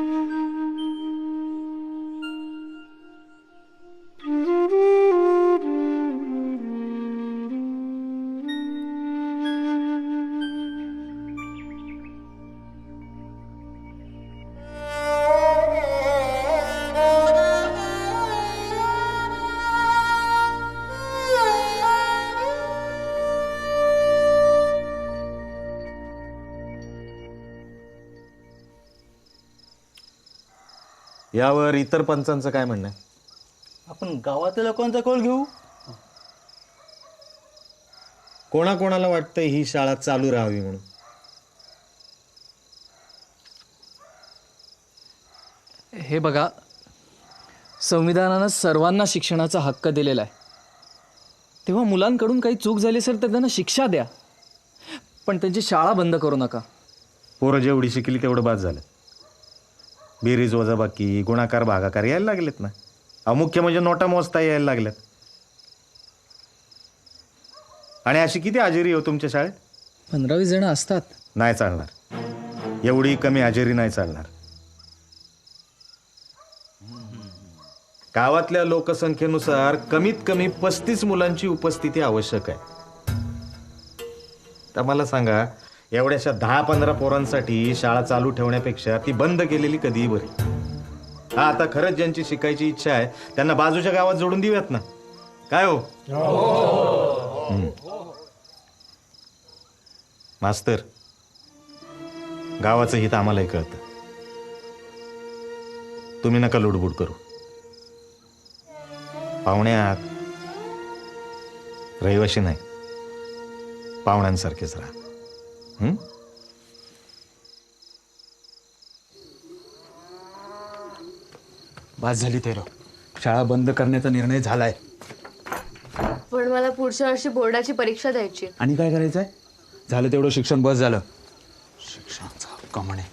Speaker 7: यावर इतर पंचांचं काय म्हणणं आहे?
Speaker 3: आपण गावातल्या लोकांचा कौल घेऊ.
Speaker 7: कोणाकोणाला वाटतंय ही शाळा चालू राहावी म्हणून?
Speaker 4: हे बघा, संविधानानं सर्वांना शिक्षणाचा हक्क दिलेला आहे. तेव्हा मुलांकडून काही चूक झाली असेल तर त्यांना शिक्षा द्या, पण त्यांची शाळा बंद करू नका.
Speaker 7: पोरं जेवढी शिकली तेवढं बाद झालं. बेरीज वजाबाकी, गुणाकार भागाकार यायला लागलेत ना. मुख्य म्हणजे नोटा मोजता यायला लागल्यात. आणि अशी किती हजेरी हो तुमच्या शाळेत?
Speaker 4: 15-20 जण असतात.
Speaker 7: नाही चालणार, एवढी कमी हजेरी नाही चालणार. गावातल्या लोकसंख्येनुसार कमीत कमी 35 मुलांची उपस्थिती आवश्यक आहे. तर मला सांगा, एवढ्याशा 10-15 पोरांसाठी शाळा चालू ठेवण्यापेक्षा ती बंद केलेली कधीही बरी. हा, आता खरंच ज्यांची शिकायची इच्छा आहे त्यांना बाजूच्या गावात जोडून देऊयात ना. काय हो? मास्तर, गावाचं हित आम्हालाही कळतं. तुम्ही नका लुडबुड करू. पाहुण्यात रहिवाशी नाही, पाहुण्यांसारखेच राहा.
Speaker 14: बस झाली तेरो, शाळा बंद करण्याचा निर्णय झालाय.
Speaker 1: पण मला पुढच्या वर्षी बोर्डाची परीक्षा द्यायची.
Speaker 14: आणि काय करायचंय? झालं तेवढं शिक्षण, बस झालं. शिक्षणाचा हक्क म्हणे.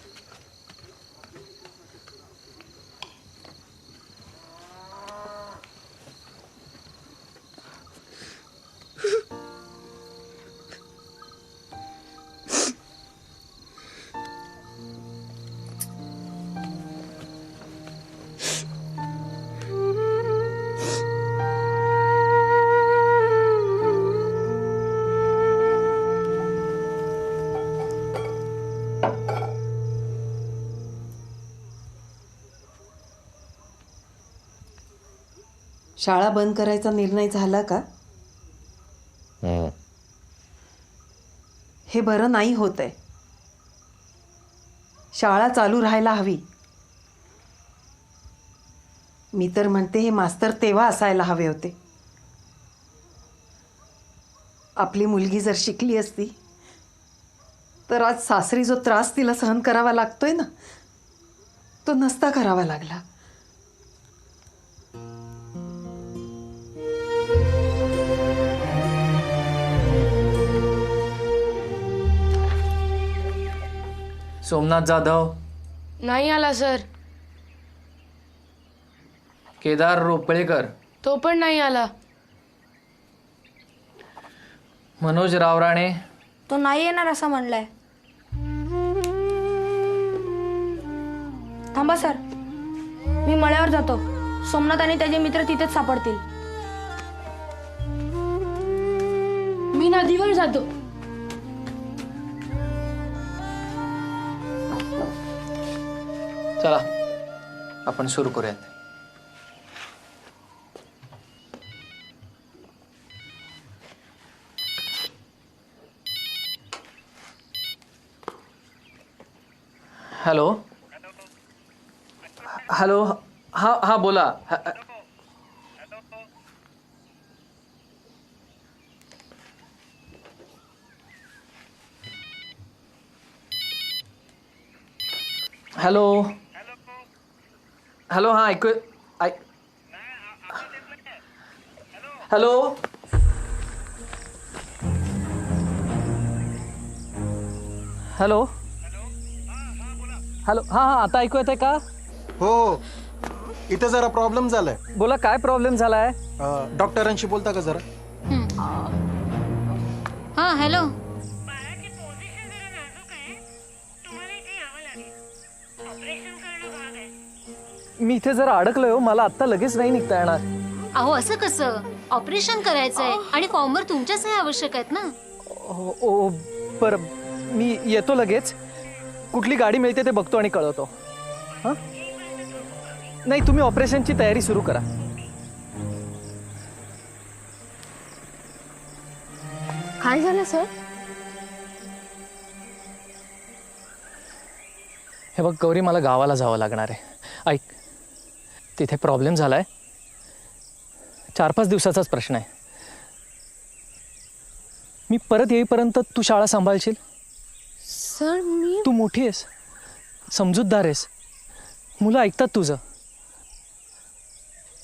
Speaker 13: शाळा बंद करायचा निर्णय झाला का? हे बरं नाही होत आहे. शाळा चालू राहायला हवी. मी तर म्हणते हे मास्तर तेव्हा असायला हवे होते. आपली मुलगी जर शिकली असती तर आज सासरी जो त्रास तिला सहन करावा लागतोय ना, तो नसता करावा लागला.
Speaker 4: सोमनाथ जाधव
Speaker 1: नाही आला सर.
Speaker 4: केदार रोपळेकर
Speaker 1: तो पण नाही आला.
Speaker 4: मनोज रावराणे
Speaker 9: तो नाही येणार असं म्हणलाय. थांबा सर, मी मळ्यावर जातो. सोमनाथ आणि त्याचे मित्र तिथेच सापडतील.
Speaker 1: मी नदीवर जातो.
Speaker 4: चला आपण सुरू करूयात. हॅलो हॅलो, हा हा बोला. हॅलो हॅलो, हा ऐकू हॅलो हॅलो हॅलो, हा हा आता ऐकू येतंय का?
Speaker 3: हो, इथे जरा प्रॉब्लेम झालाय.
Speaker 4: बोला, काय प्रॉब्लेम झालाय?
Speaker 3: डॉक्टरांशी बोलता का जरा?
Speaker 12: हा हॅलो.
Speaker 4: मी इथे जरा अडकलोय हो, मला आत्ता लगेच नाही निघता येणार.
Speaker 12: अहो असं कसं? ऑपरेशन करायचंय आणि फॉर्मवर तुमच्या सह्या आवश्यक आहेत ना.
Speaker 4: ओ बरं, मी येतो लगेच. कुठली गाडी मिळते ते बघतो आणि कळवतो. हां, नाही तुम्ही ऑपरेशनची तयारी सुरू करा.
Speaker 1: काय झालं सर?
Speaker 4: हे बघ गौरी, मला गावाला जावं लागणार आहे. ऐक, तिथे प्रॉब्लेम झालाय. 4-5 दिवसाचाच प्रश्न आहे. मी परत येईपर्यंत तू शाळा सांभाळशील?
Speaker 1: सर मी...
Speaker 4: तू मोठी आहेस, समजूतदार आहेस, मुलं ऐकतात तुझं.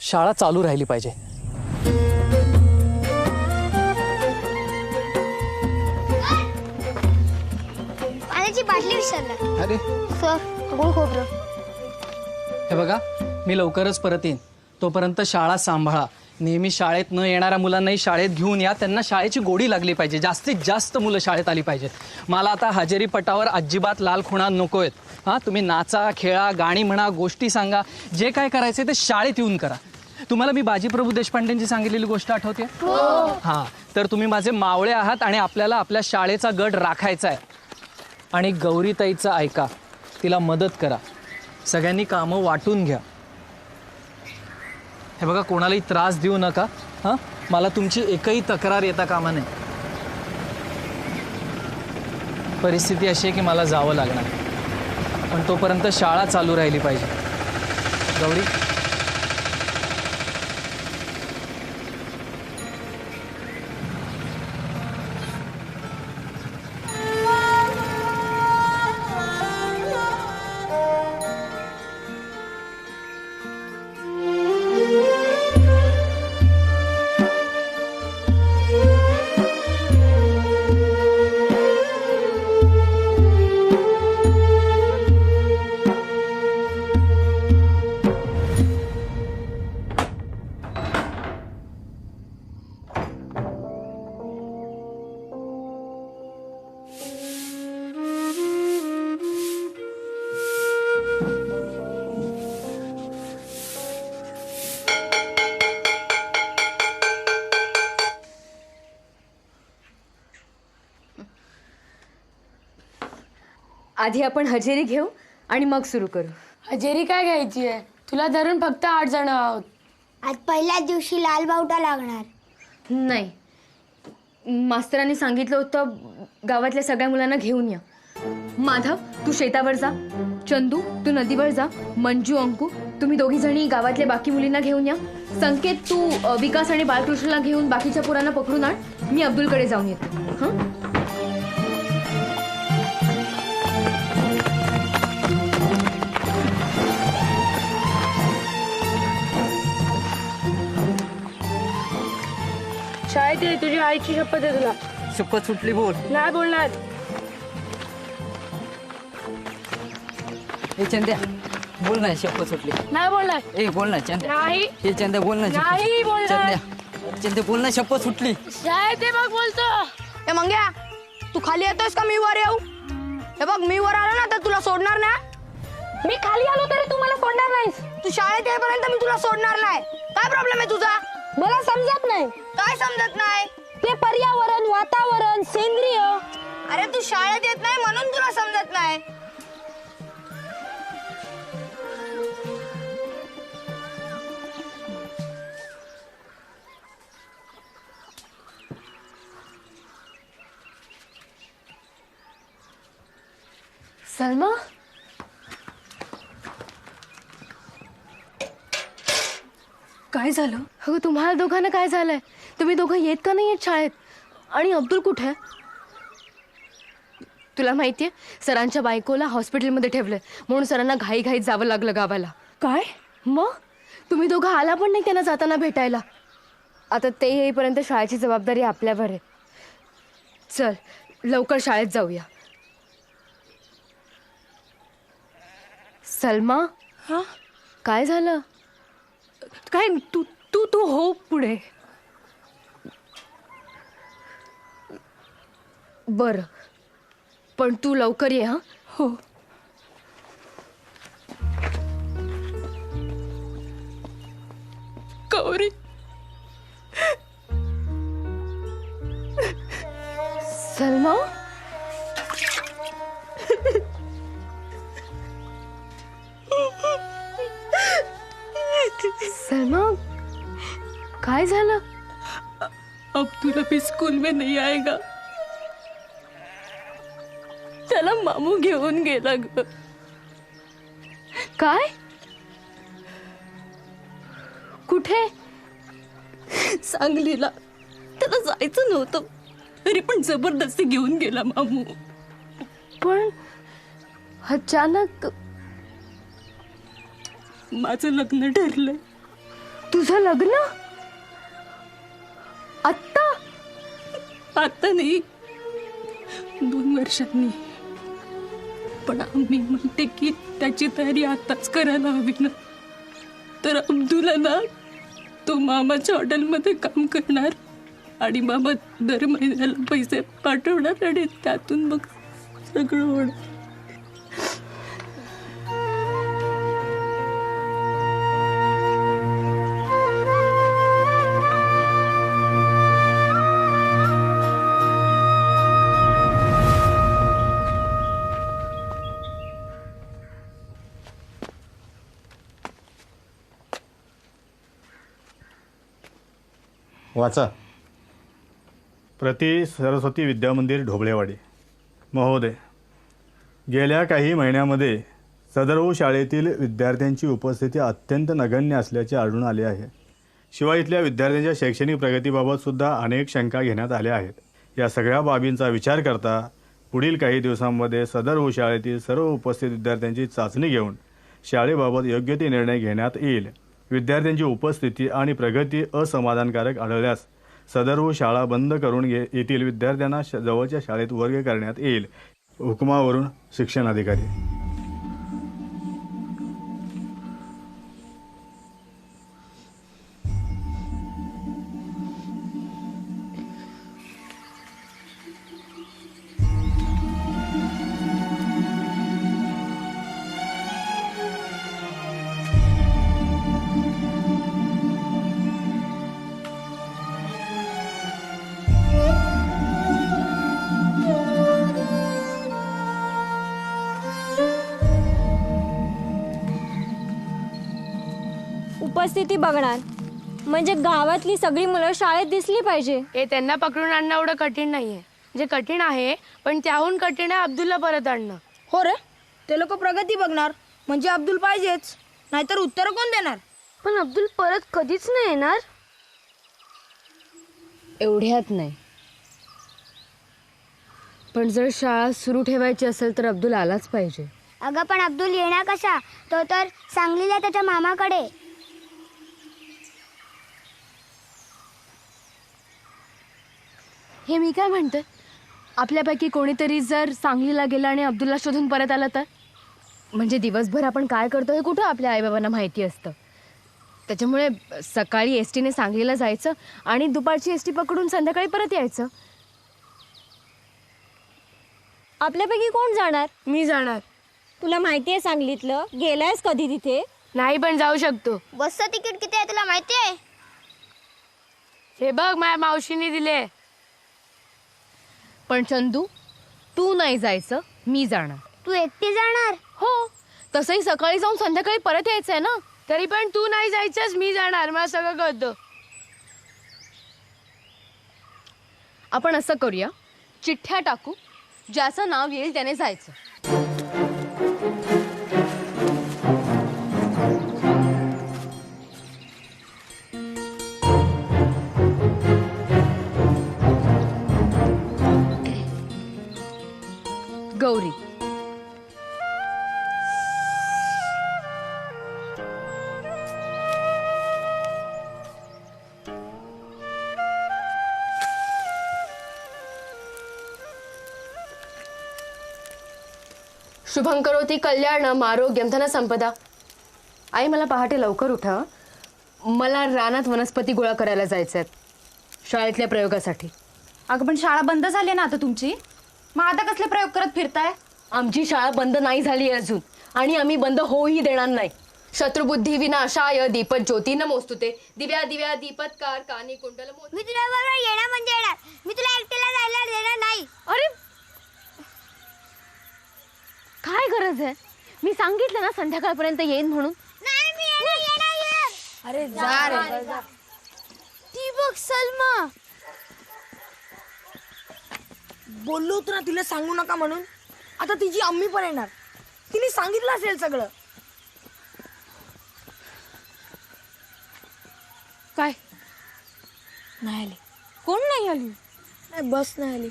Speaker 4: शाळा चालू राहिली पाहिजे.
Speaker 9: पाण्याची बाटली विसरला.
Speaker 4: अरे
Speaker 9: सर, गुळ खोबरं.
Speaker 4: हे बघा, मी लवकरच परत येईन. तोपर्यंत शाळा सांभाळा. नेहमी शाळेत न येणाऱ्या मुलांनाही शाळेत घेऊन या. त्यांना शाळेची गोडी लागली पाहिजे. जास्तीत जास्त मुलं शाळेत आली पाहिजेत. मला आता हजेरी पटावर अजिबात लाल खुणा नको आहेत. हां, तुम्ही नाचा, खेळा, गाणी म्हणा, गोष्टी सांगा, जे काय करायचे ते शाळेत येऊन करा. तुम्हाला मी बाजीप्रभू देशपांडेंची सांगितलेली गोष्ट आठवते? हां, तर तुम्ही माझे मावळे आहात आणि आपल्याला आपल्या शाळेचा गड राखायचा आहे. आणि गौरीताईचं ऐका, तिला मदत करा. सगळ्यांनी कामं वाटून घ्या. हे बघा, कोणालाही त्रास देऊ नका. हां, मला तुमची एकही तक्रार येता कामा नये. परिस्थिती अशी आहे की मला जावं लागणार, पण तोपर्यंत शाळा चालू राहिली पाहिजे. गौरी,
Speaker 1: आधी आपण हजेरी घेऊ आणि मग सुरू करू.
Speaker 9: हजेरी काय घ्यायची आहे? तुला धरून फक्त 8 जण आहोत.
Speaker 6: आज पहिल्याच दिवशी लाल बावटा लागणार.
Speaker 1: नाही, मास्तरांनी सांगितलं होतं गावातल्या सगळ्या मुलांना घेऊन या. माधव तू शेतावर जा, चंदू तू नदीवर जा, मंजू अंकू तुम्ही दोघी जणी गावातल्या बाकी मुलींना घेऊन या. संकेत तू विकास आणि बालकृष्णला घेऊन बाकीच्या पोरांना पकडून आण. मी अब्दुलकडे जाऊन येते. हां
Speaker 9: शाळेत ये, तुझी आईची शपथ आहे तुला.
Speaker 5: शपथ सुटली बोल.
Speaker 9: नाही बोलणार.
Speaker 5: ए चंद्या बोल ना, शपथ सुटली.
Speaker 9: नाही बोलणार.
Speaker 5: ए बोल ना चंद्या.
Speaker 9: नाही.
Speaker 5: हे चंद्या बोल ना.
Speaker 9: नाही बोलणार.
Speaker 5: चंद्या चंद्या बोल ना, शपथ सुटली.
Speaker 9: शाळेत ये बघ बोलतो.
Speaker 6: ए मंग्या, तू खाली येतोयस का मी वर येऊ? हे बघ मी वर आलो ना तर तुला सोडणार ना.
Speaker 9: मी खाली आलो तरी तू मला सोडणार नाहीस.
Speaker 6: तू शाळेत येईपर्यंत मी तुला सोडणार नाही. काय प्रॉब्लेम आहे तुझा?
Speaker 9: मला समजत नाही.
Speaker 6: काय समजत नाही?
Speaker 9: ते पर्यावरण, वातावरण, सेंद्रिय.
Speaker 6: अरे तू शाळेत येत नाही म्हणून तुला समजत नाही.
Speaker 1: सलमा, काय झालं? अगं तुम्हाला दोघांना काय झालंय? तुम्ही दोघं येत का नाही येत शाळेत? आणि अब्दुल कुठे आहे? तुला माहितीये सरांच्या बायकोला हॉस्पिटलमध्ये ठेवलंय म्हणून सरांना घाईघाईत जावं लागलं गावाला. काय? मग तुम्ही दोघं आला पण नाही त्यांना जाताना भेटायला. आता ते येईपर्यंत शाळेची जबाबदारी आपल्यावर आहे. चल लवकर शाळेत जाऊया. सलमा, हा काय झालं? काय तू तू तू हो पुढे. बर पण तू लवकर ये. हा हो. गौरी, सलमा, सलमा काय झालं?
Speaker 9: अब्दुल अभी स्कूल में नहीं आएगा. त्याला मामू घेऊन गेला ग.
Speaker 1: काय? कुठे?
Speaker 9: सांगलीला. त्याला जायचं नव्हतं तरी पण जबरदस्ती घेऊन गेला मामू.
Speaker 1: पण अचानक.
Speaker 9: माझं लग्न ठरलंय.
Speaker 1: तुझं लग्न? आत्ता?
Speaker 9: आता नाही, 2 वर्षांनी. पण आम्ही म्हणते की त्याची तयारी आताच करायला हवी ना. तर अब्दुला ना तो मामाच्या हॉटेलमध्ये काम करणार आणि मामा दर महिन्याला पैसे पाठवणार आणि त्यातून मग सगळं होणार.
Speaker 7: वाचा. प्रति सरस्वती विद्यामंदिर ढोबळेवाडी. महोदय, गेल्या काही महिन्यामध्ये सदर शाळेतील विद्यार्थ्यांची उपस्थिती अत्यंत नगण्य असल्याचे आढळून आले आहे. शिवाय इथल्या विद्यार्थ्यांच्या शैक्षणिक प्रगतीबाबत सुद्धा अनेक शंका घेण्यात आल्या आहेत. या सगळ्या बाबींचा विचार करता पुढील काही दिवसांमध्ये सदर शाळेतील सर्व उपस्थित विद्यार्थ्यांची चाचणी घेऊन शाळेबाबत योग्य ते निर्णय घेण्यात येईल. विद्यार्थ्यांची उपस्थिती आणि प्रगती असमाधानकारक आढळल्यास सदर शाळा बंद करून येथील विद्यार्थ्यांना जवळच्या शाळेत वर्ग करण्यात येईल. हुकमावरून शिक्षण अधिकारी.
Speaker 15: उपस्थिती बघणार. म्हणजे गावातली सगळी मुलं शाळेत दिसली पाहिजे.
Speaker 1: हे त्यांना पकडून आणणं एवढं कठीण नाहीये. जे कठीण आहे पण त्याहून कठीण आहे अब्दुलला परत आणणं.
Speaker 16: हो रे, ते लोक प्रगती बघणार म्हणजे अब्दुल पाहिजेच, नाहीतर उत्तर कोण देणार?
Speaker 6: पण अब्दुल परत कधीच नाही येणार.
Speaker 1: एवढ्यात नाही, पण जर शाळा सुरू ठेवायची असेल तर अब्दुल आलाच पाहिजे.
Speaker 17: अगं पण अब्दुल येणार कसा? तो तर सांगलीला त्याच्या मामाकडे.
Speaker 1: हे मी काय म्हणते, आपल्यापैकी कोणीतरी जर सांगलीला गेला आणि अब्दुलला शोधून परत आला तर? म्हणजे दिवसभर आपण काय करतो हे कुठं आपल्या आईबाबांना माहिती असतं. त्याच्यामुळे सकाळी एस टीने सांगलीला जायचं आणि दुपारची एस टी पकडून संध्याकाळी परत यायचं.
Speaker 15: आपल्यापैकी कोण जाणार?
Speaker 1: मी जाणार.
Speaker 15: तुला माहिती आहे सांगलीतलं? गेलायस कधी तिथे?
Speaker 1: नाही, पण जाऊ शकतो.
Speaker 17: बसचं तिकीट किती आहे तुला माहिती आहे?
Speaker 1: हे बघ, माझ्या मावशीने दिले. पण चंदू, तू नाही जायचं, मी जाणार.
Speaker 17: तू एकटी जाणार?
Speaker 1: हो, तसंही सकाळी जाऊन संध्याकाळी परत यायचंय ना. तरी पण तू नाही जायचंस, मी जाणार. मला सगळं कळतं. आपण असं करूया, चिठ्ठ्या टाकू, ज्याचं नाव येईल त्याने जायचं. गौरी, शुभं करोति कल्याणम आरोग्यम धन संपदा. आई, मला पहाटे लवकर उठा. मला रानात वनस्पती गोळा करायला जायचं आहे शाळेतल्या प्रयोगासाठी.
Speaker 16: अगं पण शाळा बंद झाली ना आता तुमची, मग आता कसले प्रयोग करत फिरताय?
Speaker 1: आमची शाळा बंद नाही झाली अजून आणि आम्ही बंद होऊही देणार नाही. शत्रुबुद्धी विनाशाय दीपत ज्योती नमोस्तुते. दिव्या दिव्या दीपत्कार कानी कुंडल.
Speaker 17: मी तुला बरोबर येणार म्हणजे येणार, मी तुला एकटीला जायला देणार नाही.
Speaker 1: अरे काय गरज आहे? मी सांगितलं ना संध्याकाळपर्यंत येईन म्हणून.
Speaker 17: नाही, मी येणार.
Speaker 16: अरे जा रे.
Speaker 17: ती बघ सलमा.
Speaker 16: बोललो होतो ना तिला सांगू नका म्हणून. आता तिची अम्मी पण येणार, तिने सांगितलं असेल सगळं.
Speaker 1: काय
Speaker 16: नाही आली?
Speaker 1: कोण नाही आली?
Speaker 16: नाही, बस नाही आली.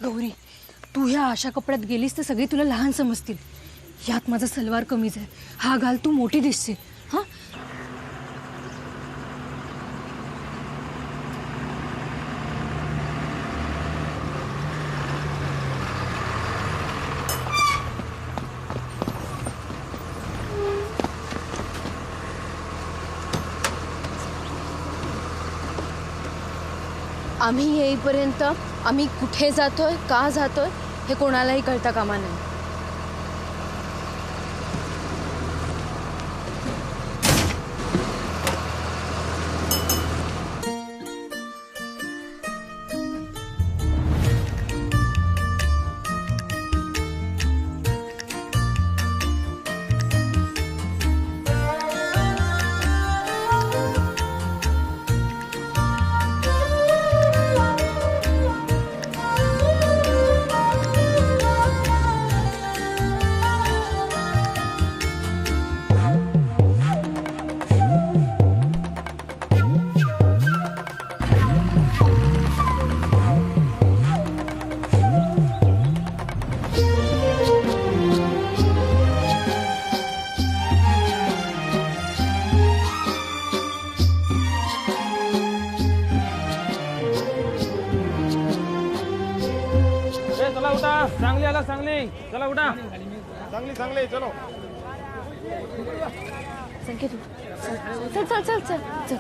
Speaker 1: गौरी, तू ह्या अशा कपड्यात गेलीस तर सगळी तुला लहान समजतील. यात माझा सलवार कमीच आहे, हा घाल, तू मोठी दिसशील. हा, आम्ही येईपर्यंत आम्ही कुठे जातोय, का जातोय हे कोणालाही कळता कामा नये.
Speaker 3: चला उठा, चांगली आला, चांगली. चला उठा,
Speaker 2: चांगली चांगली. चलो
Speaker 1: संकेत, चल चल चल चल चल.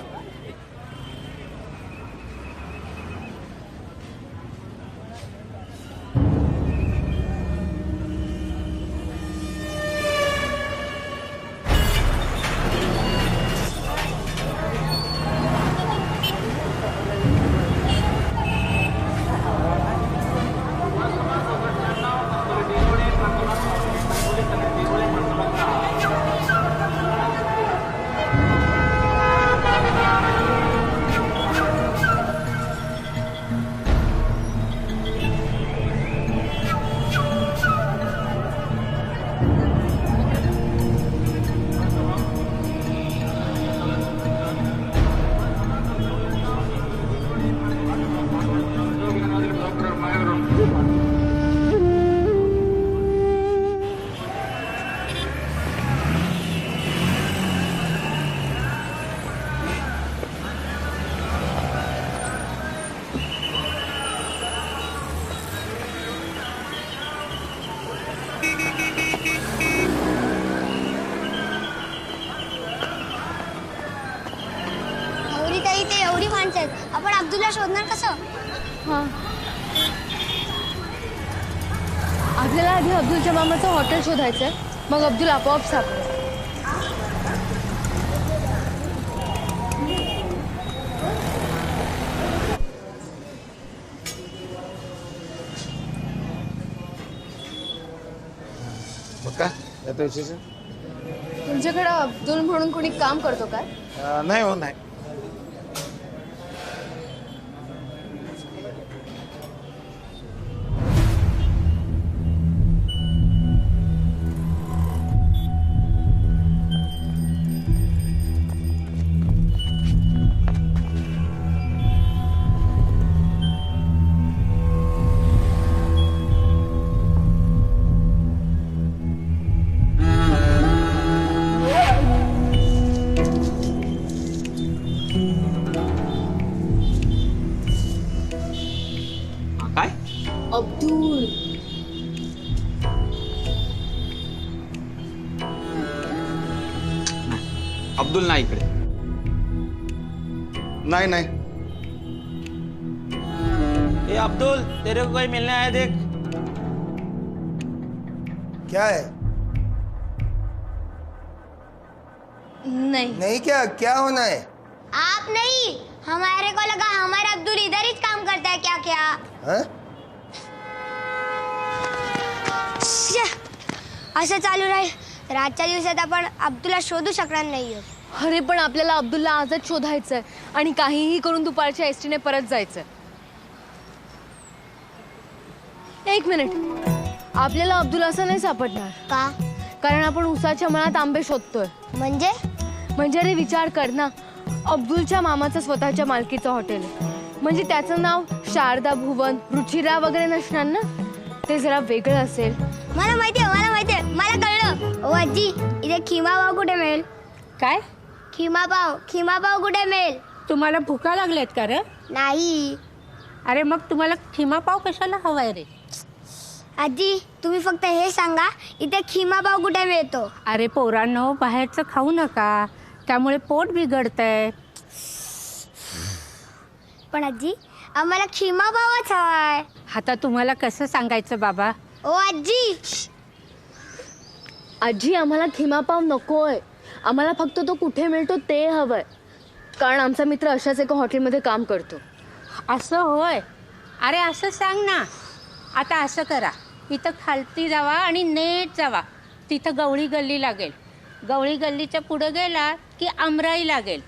Speaker 17: अब्दुलला शोधणार कसं?
Speaker 1: हा, आपल्याला आधी अब्दुलच्या मामाचं हॉटेल शोधायचंय, मग अब्दुल आपोआप सापडेल.
Speaker 2: काय आता विशेष?
Speaker 1: तुमच्याकडे अब्दुल म्हणून कोणी काम करतो काय?
Speaker 2: नाही हो, नाही.
Speaker 10: काय?
Speaker 1: अब्दुल.
Speaker 10: अब्दुल नाही इकडे.
Speaker 2: नाही नाही.
Speaker 3: ए अब्दुल, तेरे को कोई मिलने आया देख.
Speaker 18: क्या है?
Speaker 1: नहीं.
Speaker 18: नहीं क्या? क्या होना है?
Speaker 17: आप नहीं, हमारे को लगा हमारा अब्दुल इधर ही काम करता है क्या क्या?
Speaker 18: हाँ?
Speaker 17: असं चालू राहील तर आजच्या दिवसात आपण अब्दुलला शोधू शकणार नाही.
Speaker 1: अरे पण आपल्याला अब्दुलला आजच शोधायचंय आणि काहीही करून दुपारच्या एसटीने परत जायचंय. एक मिनिट, आपल्याला अब्दुल असं नाही सापडणार.
Speaker 17: का?
Speaker 1: कारण आपण उसाच्या मनात आंबे शोधतोय. म्हणजे रे विचार कर ना, अब्दुलच्या मामाचं स्वतःच्या मालकीचं हॉटेल आहे, म्हणजे त्याचं नाव शारदा भुवन, रुचिरा वगैरे नसणार ना. ते जरा वेगळं असेल.
Speaker 17: मला माहितीये, मला कळलं. ओ आजी, इथे खिमा पाव कुठे मिळेल?
Speaker 13: काय?
Speaker 17: खिमा पाव कुठे मिळेल?
Speaker 13: तुम्हाला भुका लागल्यात का रे?
Speaker 17: नाही.
Speaker 13: अरे मग तुम्हाला खिमा पाव कशाला हवाय रे?
Speaker 17: आजी, तुम्ही फक्त हे सांगा, इथे खिमा पाव कुठे मिळतो?
Speaker 13: अरे पोरांनो, बाहेरचं खाऊ नका, त्यामुळे पोट बिघडतंय.
Speaker 17: पण आजी, आम्हाला खिमा पावच हवाय.
Speaker 13: आता तुम्हाला कसं सांगायचं बाबा?
Speaker 17: ओ आजी.
Speaker 1: आजी, आम्हाला खिमापाव नकोय, आम्हाला फक्त तो कुठे मिळतो ते हवंय, कारण आमचा मित्र अशाच एका हॉटेलमध्ये काम करतो.
Speaker 13: असं होय? अरे असं सांग ना. आता असं करा, इथं खालती जावा आणि नेट जावा, तिथं गवळी गल्ली लागेल. गवळी गल्लीच्या पुढं गेलात की आमराई लागेल,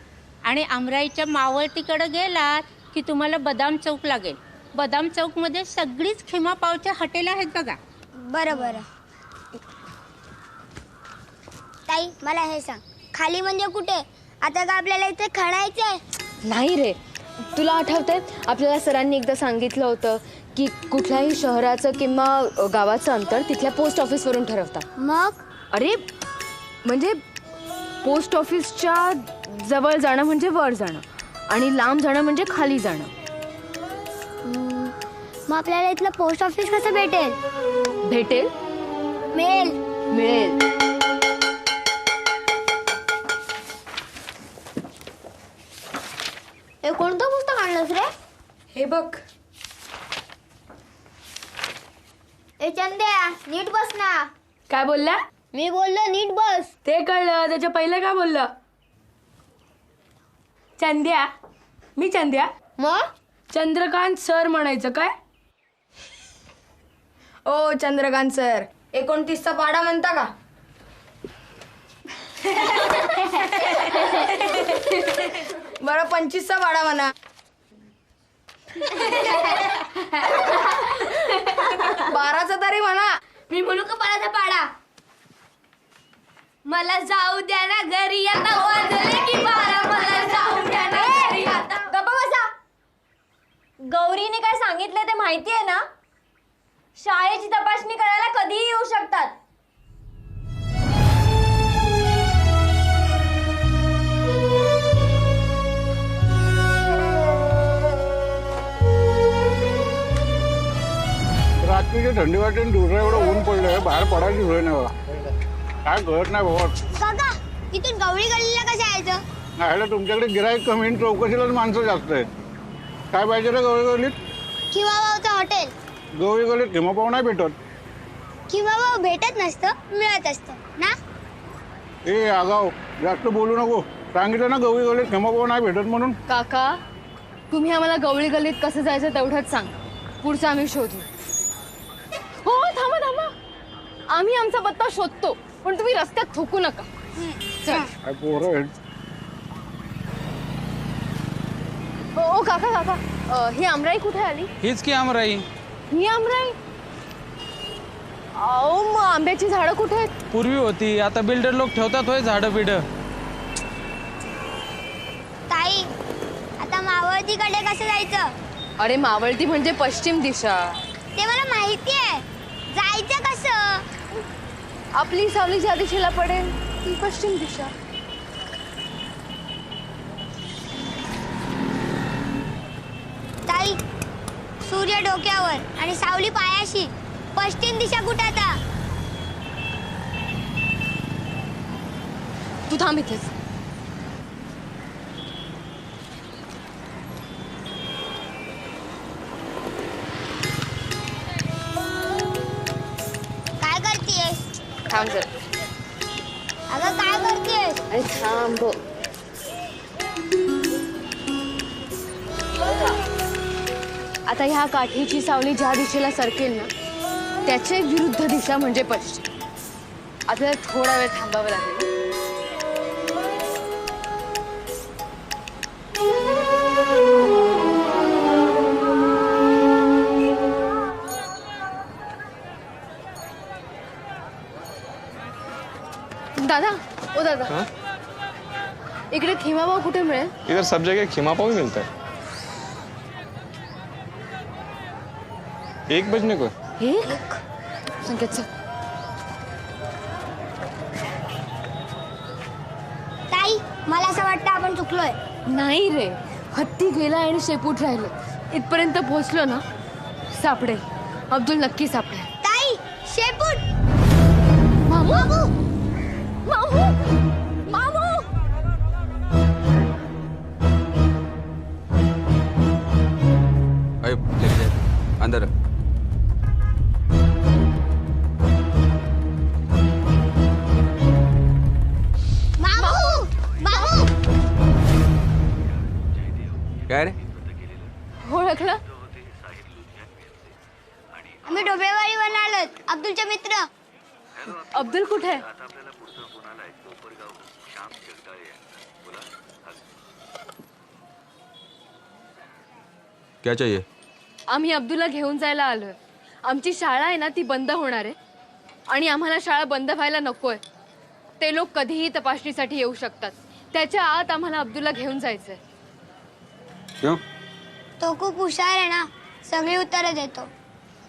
Speaker 13: आणि आमराईच्या मावळतीकडं गेलात की तुम्हाला बदाम चौक लागेल. बदाम चौकमध्ये सगळीच खिमा पावच्या हॉटेल आहेत बघा.
Speaker 17: बरं. ताई, मला हे सांग, खाली म्हणजे कुठे? आता का आपल्याला इथे खणायचंय?
Speaker 1: नाही रे, तुला आठवतंय आपल्याला सरांनी एकदा सांगितलं होतं की कुठल्याही शहराचं किंवा गावाचं अंतर तिथल्या पोस्ट ऑफिसवरून ठरवतात.
Speaker 17: मग?
Speaker 1: अरे म्हणजे पोस्ट ऑफिसच्या जवळ जाणं म्हणजे वर जाणं, आणि लांब जाणं म्हणजे खाली जाणं.
Speaker 17: मग आपल्याला इथलं पोस्ट ऑफिस कसं भेटेल?
Speaker 1: मिळेल.
Speaker 17: हे कोणतं पुस्तक आणलंस रे?
Speaker 1: हे बघ.
Speaker 17: ए चंद्या, नीट बस ना.
Speaker 1: काय बोलला?
Speaker 17: मी बोललो नीट बस.
Speaker 1: ते कळलं, त्याच्या पहिले काय बोलला? चंद्या. मी चंद्या?
Speaker 17: मग
Speaker 1: चंद्रकांत सर म्हणायचं काय?
Speaker 16: ओ चंद्रकांत सर, 29चा पाडा म्हणता का? बरं 25चा पाडा म्हणा. 12चा तरी म्हणा.
Speaker 17: मी म्हणू का 12चा पाडा?
Speaker 1: मला जाऊ द्या ना घरी, आता वाजले की 12. मला जाऊ द्या ना घरी आता.
Speaker 15: गप्पा बसा. गौरीने काय सांगितलं ते माहिती आहे ना? शाळेची तपासणी करायला कधीही येऊ शकतात.
Speaker 2: रात्रीची थंडी वाटते, दिवसा एवढं ऊन पडलंय, बाहेर पडायची सोय नाही बघा. काय कळत नाही बाबा.
Speaker 17: काका, इथून गवळी गल्लीला कसं यायचं?
Speaker 2: नाही, तुमच्याकडे गिराईक कमी आणि चौकशीलाच माणसं जास्त आहेत. काय पाहिजे रे गवळी गवलीत?
Speaker 17: किंवा भाऊचं हॉटेल.
Speaker 2: गवळी गवलीत किंवा पाव नाही भेटत.
Speaker 17: किंवा भाऊ भेटत नसतं, मिळत असतं ना.
Speaker 2: ए आगाव, जास्त बोलू नको. सांगितलं ना गवळी गवलीत किंवा पाव नाही भेटत म्हणून.
Speaker 1: काका तुम्ही आम्हाला गवळी गल्लीत कसं जायचं तेवढंच सांग, पुढचं आम्ही शोधू. हो थांबा थांबा, आम्ही आमचा पत्ता शोधतो, पण तुम्ही रस्त्यात थुकू नका. चल.
Speaker 2: काय पोरं आहेत.
Speaker 1: ओ काका काका, ही आमराई कुठे आली?
Speaker 3: हीच की आमराई.
Speaker 1: ही आमराई? अहो मग आंब्याची झाडं कुठे आहेत?
Speaker 3: पूर्वी होती, आता बिल्डर लोक ठेवतात होय झाडं बिड.
Speaker 17: ताई आता मावळतीकडे कसं जायचं?
Speaker 1: अरे मावळती म्हणजे पश्चिम दिशा.
Speaker 17: ते मला माहिती आहे, जायचं कसं?
Speaker 1: आपली सावली ज्या दिशेला पडेल ती पश्चिम दिशा.
Speaker 17: ताई सूर्य डोक्यावर आणि सावली पायाशी, पश्चिम दिशा कुठे आता?
Speaker 1: तू थांब इथेच.
Speaker 17: काय करतेस?
Speaker 1: थांब जर.
Speaker 17: अगं काय करतेस?
Speaker 1: अरे थांब. आता ह्या काठीची सावली ज्या दिशेला सरकेल ना त्याचे विरुद्ध दिशा म्हणजे पश्चिम. आपल्याला थोडा वेळ थांबावं लागेल. दादा ओ दादा, इकडे खिमाभाव कुठे मिळेल?
Speaker 19: इधर सब जगह खिमा पाव ही मिलता है। 1 बजने को।
Speaker 1: एक संकेत सर.
Speaker 17: ताई मला असं वाटतं आपण चुकलोय.
Speaker 1: नाही रे, हत्ती गेला आणि शेपूट राहिलं. इथपर्यंत पोहोचलो ना सापडेल, अब्दुल नक्की सापडेल.
Speaker 17: ताई शेपूट.
Speaker 1: मामू मामू मामू.
Speaker 10: अरे लेके जाए अंदर.
Speaker 17: मामू मामू.
Speaker 10: काय रे?
Speaker 1: ओळखलं?
Speaker 17: आम्ही डोबेवाडीवरून आलोत, अब्दुलचे मित्र.
Speaker 1: अब्दुल कुठे आहे?
Speaker 10: क्या चाहिए?
Speaker 1: आम्ही अब्दुलला घेऊन जायला आलोय. आमची शाळा आहे ना ती बंद होणार आहे आणि आम्हाला शाळा बंद व्हायला नकोय. ते लोक कधीही तपासणीसाठी येऊ शकतात. त्याच्या आत आम्हाला अब्दुलला घेऊन जायचंय.
Speaker 10: क्यों?
Speaker 17: तो खूप हुशार आहे ना, सगळी उत्तरं देतो.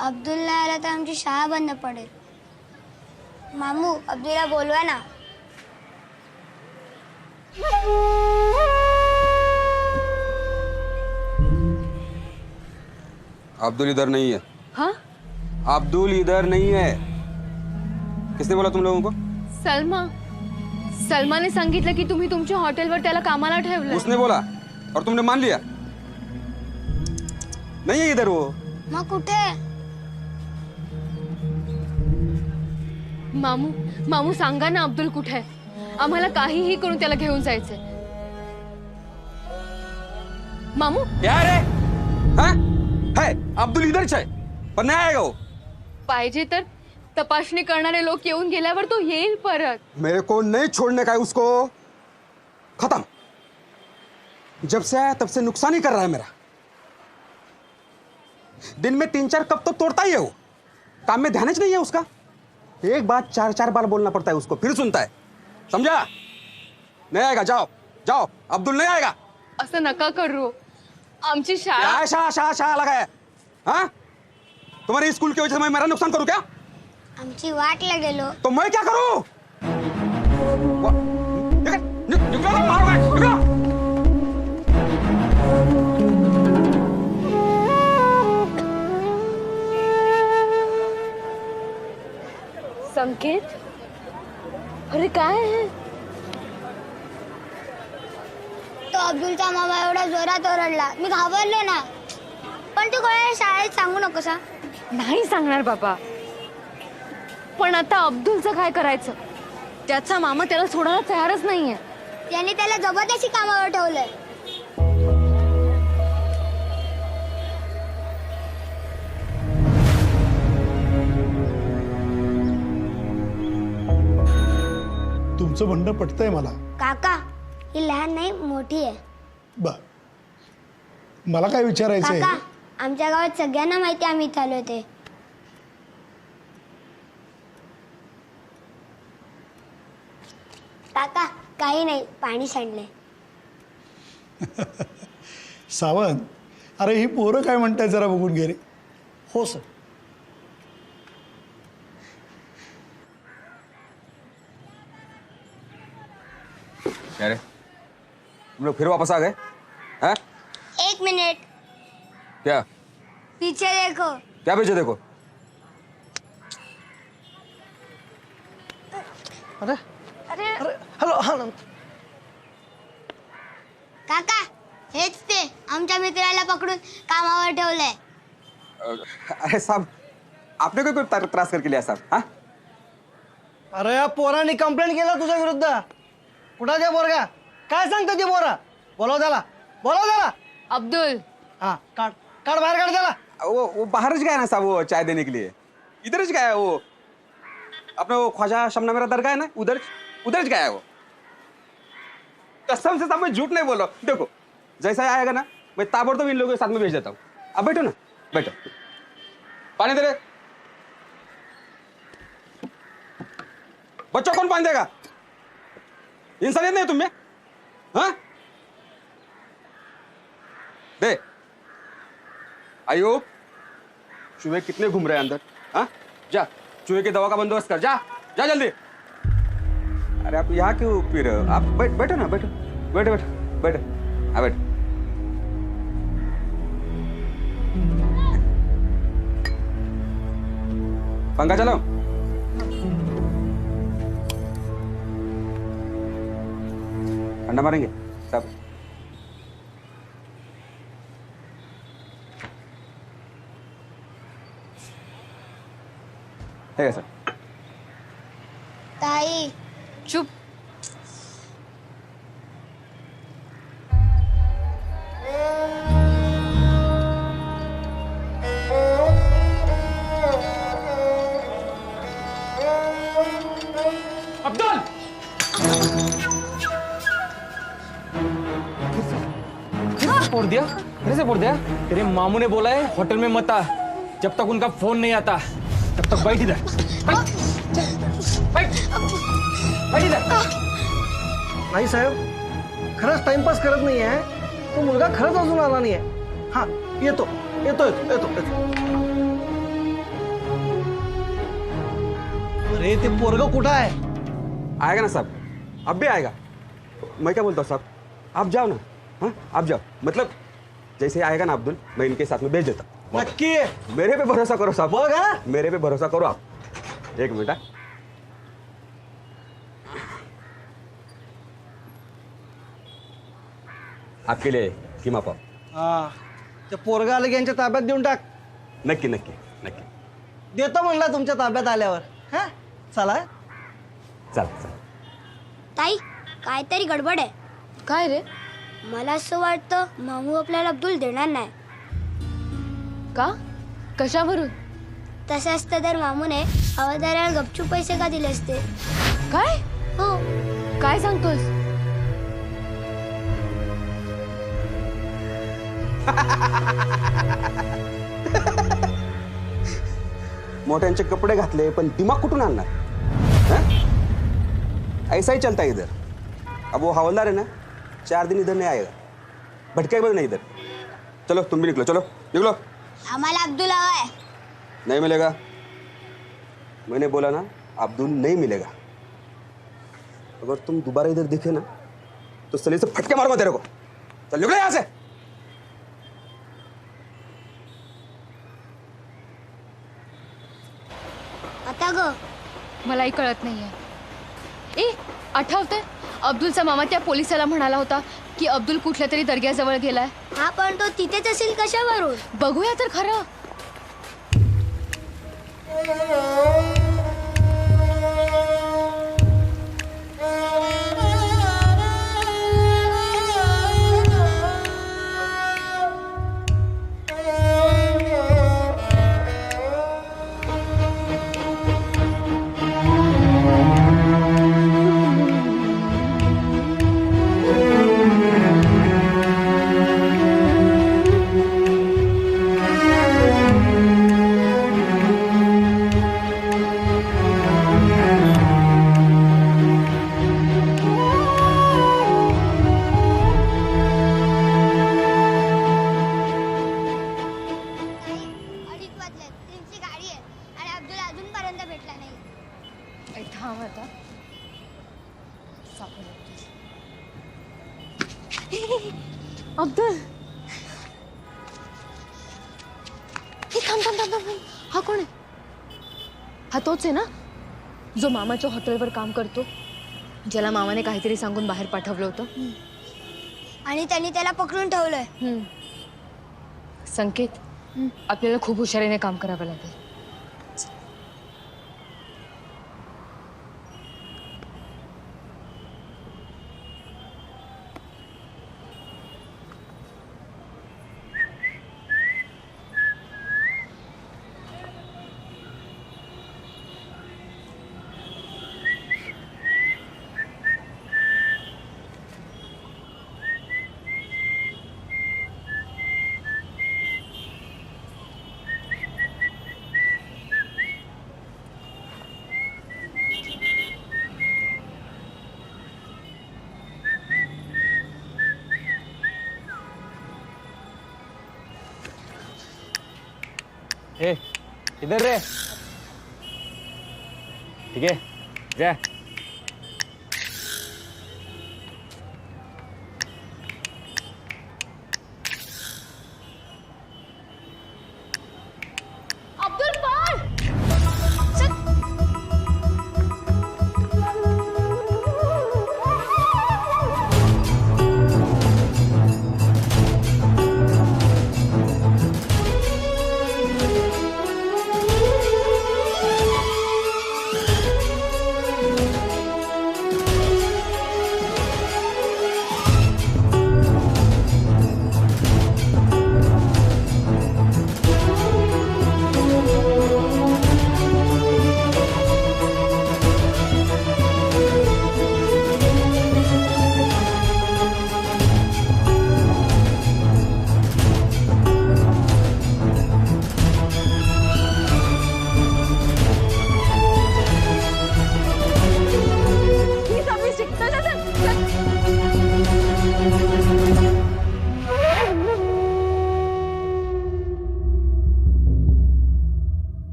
Speaker 17: अब्दुल नाही आला तर आमची शाळा बंद पडेल. मामू अब्दुलला बोलवा ना.
Speaker 10: अब्दुल इधर नहीं है.
Speaker 1: हाँ?
Speaker 10: अब्दुल इधर नहीं है. किसने बोला तुम लोगों को?
Speaker 1: सलमाने सांगितलं की तुम्ही तुमच्या हॉटेलवर त्याला कामाला ठेवलं.
Speaker 10: उसने बोला और तुमने मान लिया? नहीं है इधर वो.
Speaker 17: मग कुठे?
Speaker 1: मामू सांगा ना अब्दुल कुठे आहे? आम्हाला काहीही करून त्याला घेऊन जायचंय. मामू
Speaker 10: क्या रे? हाँ? है अब्दुल इधरच आहे पण नाही आएगा वो.
Speaker 1: पाहिजे तर तपासणी करणारे लोक येऊन गेल्यावर तो येईल परत.
Speaker 10: मेरे को नहीं छोड़ने का है उसको. खत्म. जब से आया तब से नुकसान ही कर रहा है मेरा. दिन में 3-4 कप तो तोड़ता ही है वो. काम में ध्यान ही नहीं है उसका. एक बात 4-4 बार बोलना पड़ता है उसको, फिर सुनता है. समझा? नहीं आएगा. जाओ जाओ. अब्दुल नहीं आएगा.
Speaker 1: असं नका करू. आमची शाळा.
Speaker 10: क्या शाह लगा है? हाँ? तुम्हारे स्कूल की वजह से मैं मेरा नुकसान करूं क्या?
Speaker 17: आमची वाट लागेलो.
Speaker 10: तो मैं क्या करूं? निकलो ना, मारो. निकलो.
Speaker 1: संकेत, अरे काय आहे?
Speaker 17: तो अब्दुलचा मामा एवढा जोरात ओरडला, मी घाबरले ना. पण तू कोणाला शाळेत सांगू नकोस हा.
Speaker 1: नाही सांगणार बाबा. पण आता अब्दुलचं काय करायचं? त्याचा मामा त्याला सोडायला तयारच नाहीये.
Speaker 17: त्याने त्याला जबरदस्ती कामावर ठेवलंय.
Speaker 2: तुमचं म्हणणं पटतंय मला.
Speaker 17: काका ही लहान नाही मोठी आहे.
Speaker 2: बर, मला काय विचारायचंय?
Speaker 17: काका आमच्या गावात सगळ्यांना माहिती आम्ही इथे आलो ते. काका काही नाही, पाणी सांडले.
Speaker 2: सावंत, अरे ही पोरं काय म्हणताय जरा बघून घे रे.
Speaker 3: हो सर.
Speaker 10: क्या रे, तुम लोग फिर वापस आ गए? हैं?
Speaker 17: 1 मिनट,
Speaker 10: क्या
Speaker 17: पीछे देखो.
Speaker 10: क्या पीछे देखो?
Speaker 3: अरे
Speaker 17: अरे
Speaker 3: हॅलो हा.
Speaker 17: काका हेच ते आमच्या मित्राला पकडून कामावर ठेवलंय.
Speaker 10: अरे साहब, आपने कोई त्रास करके लिया साहब? हाँ?
Speaker 3: अरे या पोरांनी कंप्लेंट केलं तुझ्या विरुद्ध. कुठं ते पोरगा? काय सांगतो ते पोरा? बोलव त्याला, बोलव त्याला.
Speaker 1: अब्दुल.
Speaker 3: हाँ काट काट, बाहर काट त्याला.
Speaker 10: वो बाहर गया ना साहब, वो चाय देने के लिए. इधर गया है वो. अपना वो ख्वाजा शमना मेरा दरगाह है ना, उधर गया है वो. कसम से साहब मैं झूठ नहीं बोल रहा हूँ. देखो जैसा आएगा ना मैं ताबड़तोड़ इन लोगों के साथ में भेज देता हूँ. अब बैठो ना, बैठो. पानी दे रहे बच्चों, कौन पानी देगा? इंसानियत नहीं तुम में? हाँ दे. आयुब, चूहे कितने घूम रहे हैं अंदर? हाँ जा, चूहे की दवा का बंदोबस्त कर. जा जा जल्दी. अरे आप यहाँ क्यों पी रहे हो? आप बैठो ना, बैठो बैठो बैठो बैठो. हाँ बैठो. पंखा चलाओ. ठंडा मारेंगे सब. है सर.
Speaker 17: ताई
Speaker 1: चुप.
Speaker 4: अब्दुल! फोड़ दिया? फिर से फोड़ दिया? तेरे मामू ने बोला है होटल में मत आ जब तक उनका फोन नहीं आता. तब तक बैठ इधर. बैठ इधर.
Speaker 3: नाही साहेब, खरंच टाइमपास करत नाही आहे. तो मुलगा खरंच अजून आला नाही आहे. हा येतो येतो येतो येतो येतो. अरे ते पोरगं कुठं आहे?
Speaker 10: आएगा ना साहब, अब भी आएगा. मैं क्या बोलता हूँ साहब, आप जाओ ना. हाँ आप जाओ, मतलब जैसे ही आएगा ना अब्दुल, मैं इनके साथ में भेज देता हूँ.
Speaker 3: नक्की?
Speaker 10: मेरे पे भरोसा करो साहब.
Speaker 3: बघा,
Speaker 10: मेरे पे भरोसा करो आप. एक मिनट. आपके लिए किमा पाव.
Speaker 3: हा ते पोरगा आलं की यांच्या ताब्यात देऊन टाक.
Speaker 10: नक्की नक्की नक्की
Speaker 3: देतो म्हणला तुमच्या ताब्यात आल्यावर. हा चला.
Speaker 10: चल चल.
Speaker 17: ताई काहीतरी गडबड आहे.
Speaker 1: काय रे?
Speaker 17: मला असं वाटतं मामू आपल्याला अब्दुल देणार नाही.
Speaker 1: का? कशावरून?
Speaker 17: तसं असतं तर मामूने हवालदाराला गपचूप पैसे का दिले असते?
Speaker 1: काय?
Speaker 17: हो.
Speaker 1: काय सांगतोस?
Speaker 10: मोठ्यांचे कपडे घातले पण दिमाग कुठून आणणार? हाँ? ऐसा ही चलता है इधर. अब वो हवलदार है ना, 4 दिन इधर नहीं आएगा. भटकेगा नहीं इधर. चलो तुम भी निकलो, चलो निकलो.
Speaker 17: आम्हाला अब्दुल हवा आहे.
Speaker 10: नहीं मिलेगा. मैंने बोला ना, अब्दुल नहीं मिलेगा. अगर तुम दोबारा इधर दिखे ना तो सली से फटके मारूंगा तेरे को. चल निकलो यहाँ से.
Speaker 17: आता ग
Speaker 1: मलाही कळत नाहीये. ए आठवतंय अब्दुलचा मामा त्या पोलिसाला म्हणाला होता की अब्दुल कुठल्या तरी दर्ग्याजवळ गेलाय.
Speaker 17: हा पण तो तिथेच असेल कशावरून?
Speaker 1: बघूया तर खरं. अब्दुल, हा कोण आहे? हा तोच आहे ना जो मामाच्या हॉटेलवर काम करतो, ज्याला मामाने काहीतरी सांगून बाहेर पाठवलं होतं
Speaker 17: आणि त्यांनी त्याला पकडून ठेवलंय.
Speaker 1: संकेत, आपल्याला खूप हुशारीने काम करावं लागेल.
Speaker 14: ए, इधर रे. ठीक है, जा.
Speaker 1: अब्दुल पण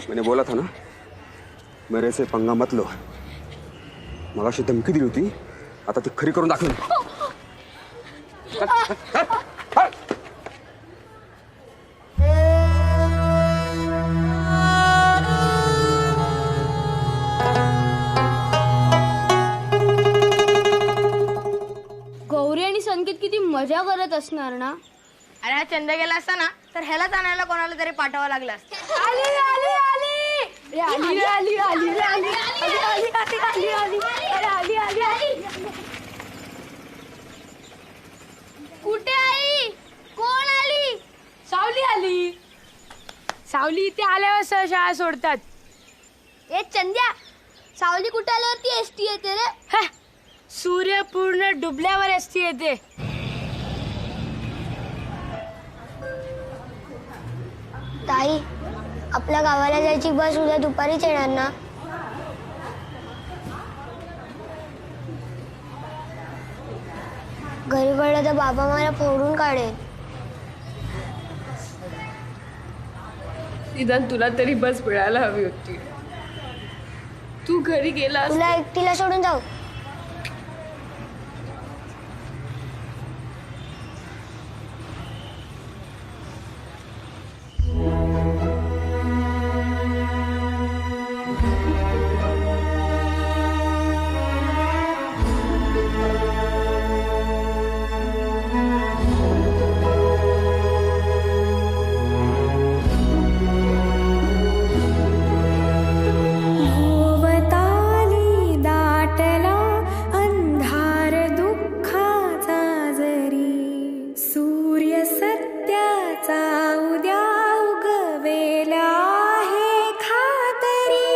Speaker 10: मैंने बोला था ना, मेरे से पंगा मत लो. मगाशी धमकी दिली होती, आता ती खरी करून दाखव.
Speaker 17: गौरी आणि संकेत किती मजा करत असणार ना.
Speaker 6: अरे हा चंद्र गेला असता ना तर ह्यालाच आणायला कोणाला तरी पाठवावं लागलं असतं.
Speaker 17: कुठे आई? कोण आली?
Speaker 16: सावली आली. सावली इथे आल्यावर शाळा सोडतात.
Speaker 17: ए चंद्या, सावली कुठे आल्यावरती एसटी येते रे?
Speaker 16: सूर्य पूर्ण डुबल्यावर एसटी येते.
Speaker 17: ताई, आपल्या गावाला जायची बस उद्या दुपारीच येणार ना? घरी कळलं तर बाबा मला फोडून काढेल.
Speaker 1: निदान तुला तरी बस मिळायला हवी होती. तू घरी गेला
Speaker 17: तुला एकटीला सोडून जाऊ?
Speaker 20: भोवताली दाटला अंधार दुःखाचा जरी, सूर्य सत्याचा उद्या उगवेला आहे खातरी.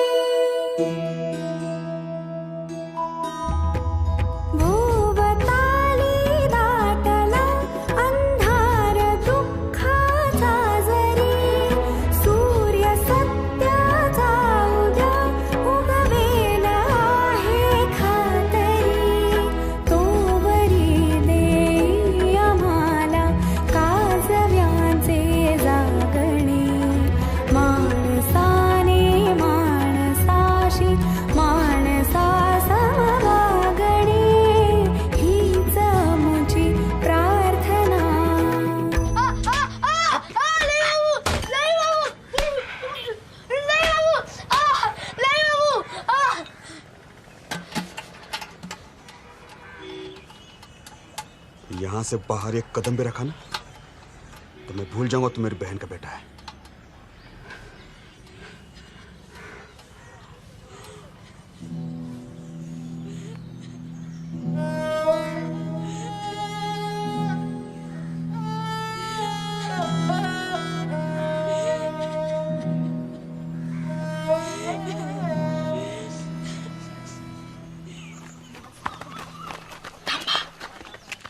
Speaker 20: भोवताली दाटला अंधार दुःखाचा जरी, सूर्य सत्याचा उद्या उगवेला आहे खातरी. तोवरी देई आम्हाला काजव्याचे जागणे, माणसाने माणसाशी माणसासम वागणे, हीच आमची प्रार्थना.
Speaker 10: यहाँ से बाहर एक कदम भी रखा ना तो मैं भूल जाऊंगा तू मेरी बहन का बेटा है.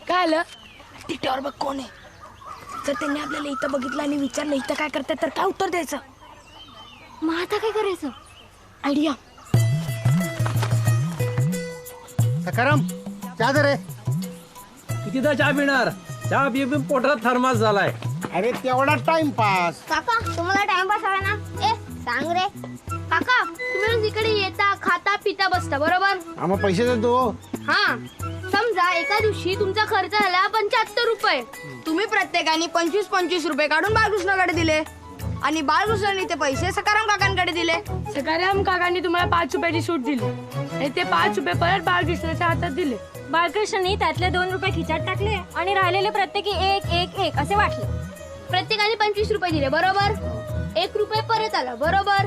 Speaker 16: काय आलं? तिट्यावर बघ कोण आहे. जर त्यांनी आपल्याला इथं बघितलं आणि विचारलं इथं काय करताय तर काय उत्तर द्यायचं?
Speaker 1: मग आता काय करायचं?
Speaker 16: आयडिया.
Speaker 2: सकाराम चहा दे रे.
Speaker 21: कितीदा चहा पिणार? चहा पिऊन पोटात थर्मास झालाय.
Speaker 2: अरे तेवढा टाइमपास.
Speaker 17: काका तुम्हाला टाइमपास हवा ना? ए सांग रे.
Speaker 1: काका तुम्ही रोज इकडे येता खाता पिता बसता बरोबर?
Speaker 2: आम्हा पैसे देतो.
Speaker 1: हा समजा एका दिवशी तुमचा खर्च झाला 75 रुपये.
Speaker 16: तुम्ही प्रत्येकाने 25-25 रुपये काढून बाळकृष्णाकडे दिले आणि बाळकृष्णाने ते पैसे सकाराम काकांकडे दिले.
Speaker 1: सकाराम काकांनी तुम्हाला 5 रुपयाची सूट दिली आणि ते 5 रुपये परत बाळकृष्णाच्या हातात दिले.
Speaker 15: बाळकृष्णनी त्यातले 2 रुपये खिचात टाकले आणि राहिलेले प्रत्येकी 1-1-1 असे वाटले.
Speaker 1: प्रत्येकाने 25 रुपये दिले बरोबर. 1 रुपये परत आला बरोबर.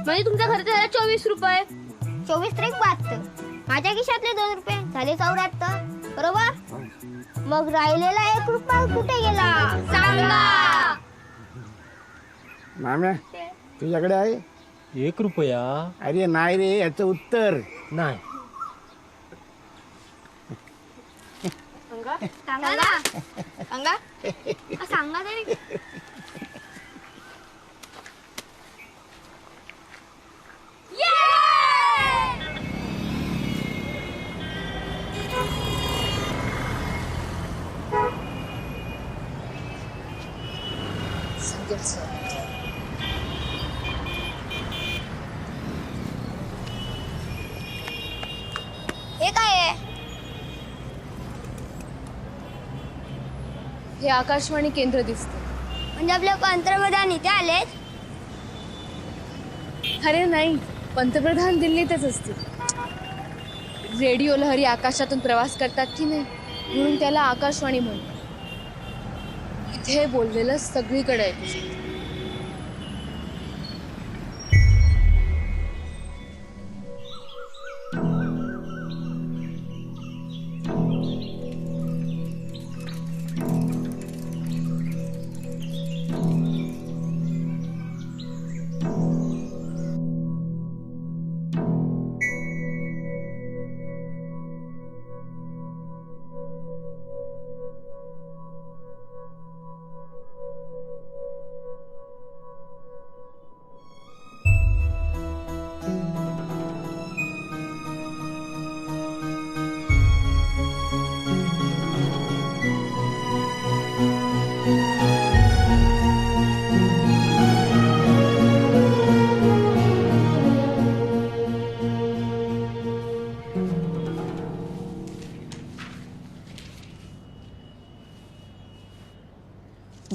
Speaker 1: म्हणजे तुमचा खर्च झाला 24 रुपये.
Speaker 17: 24 त्रिक 72. माझ्या खिशातले 2 रुपये झाले 74 बरोबर. मग राहिलेला 1 रुपया कुठे गेला सांगा.
Speaker 2: माम्या तुझ्याकडे आहे
Speaker 21: 1 रुपया?
Speaker 2: अरे नाही रे याचं उत्तर
Speaker 21: नाही.
Speaker 1: सांगा ना. सांगा सांगा तरी.
Speaker 17: हे काय आहे?
Speaker 1: हे आकाशवाणी केंद्र दिसते.
Speaker 17: म्हणजे आपल्या पंतप्रधान इथे आलेत?
Speaker 1: अरे नाही, पंतप्रधान दिल्लीतच असतील. रेडिओ लहरी आकाशातून प्रवास करतात की नाही म्हणून त्याला आकाशवाणी म्हणतात. इथे बोललेलं सगळीकडे ऐकू.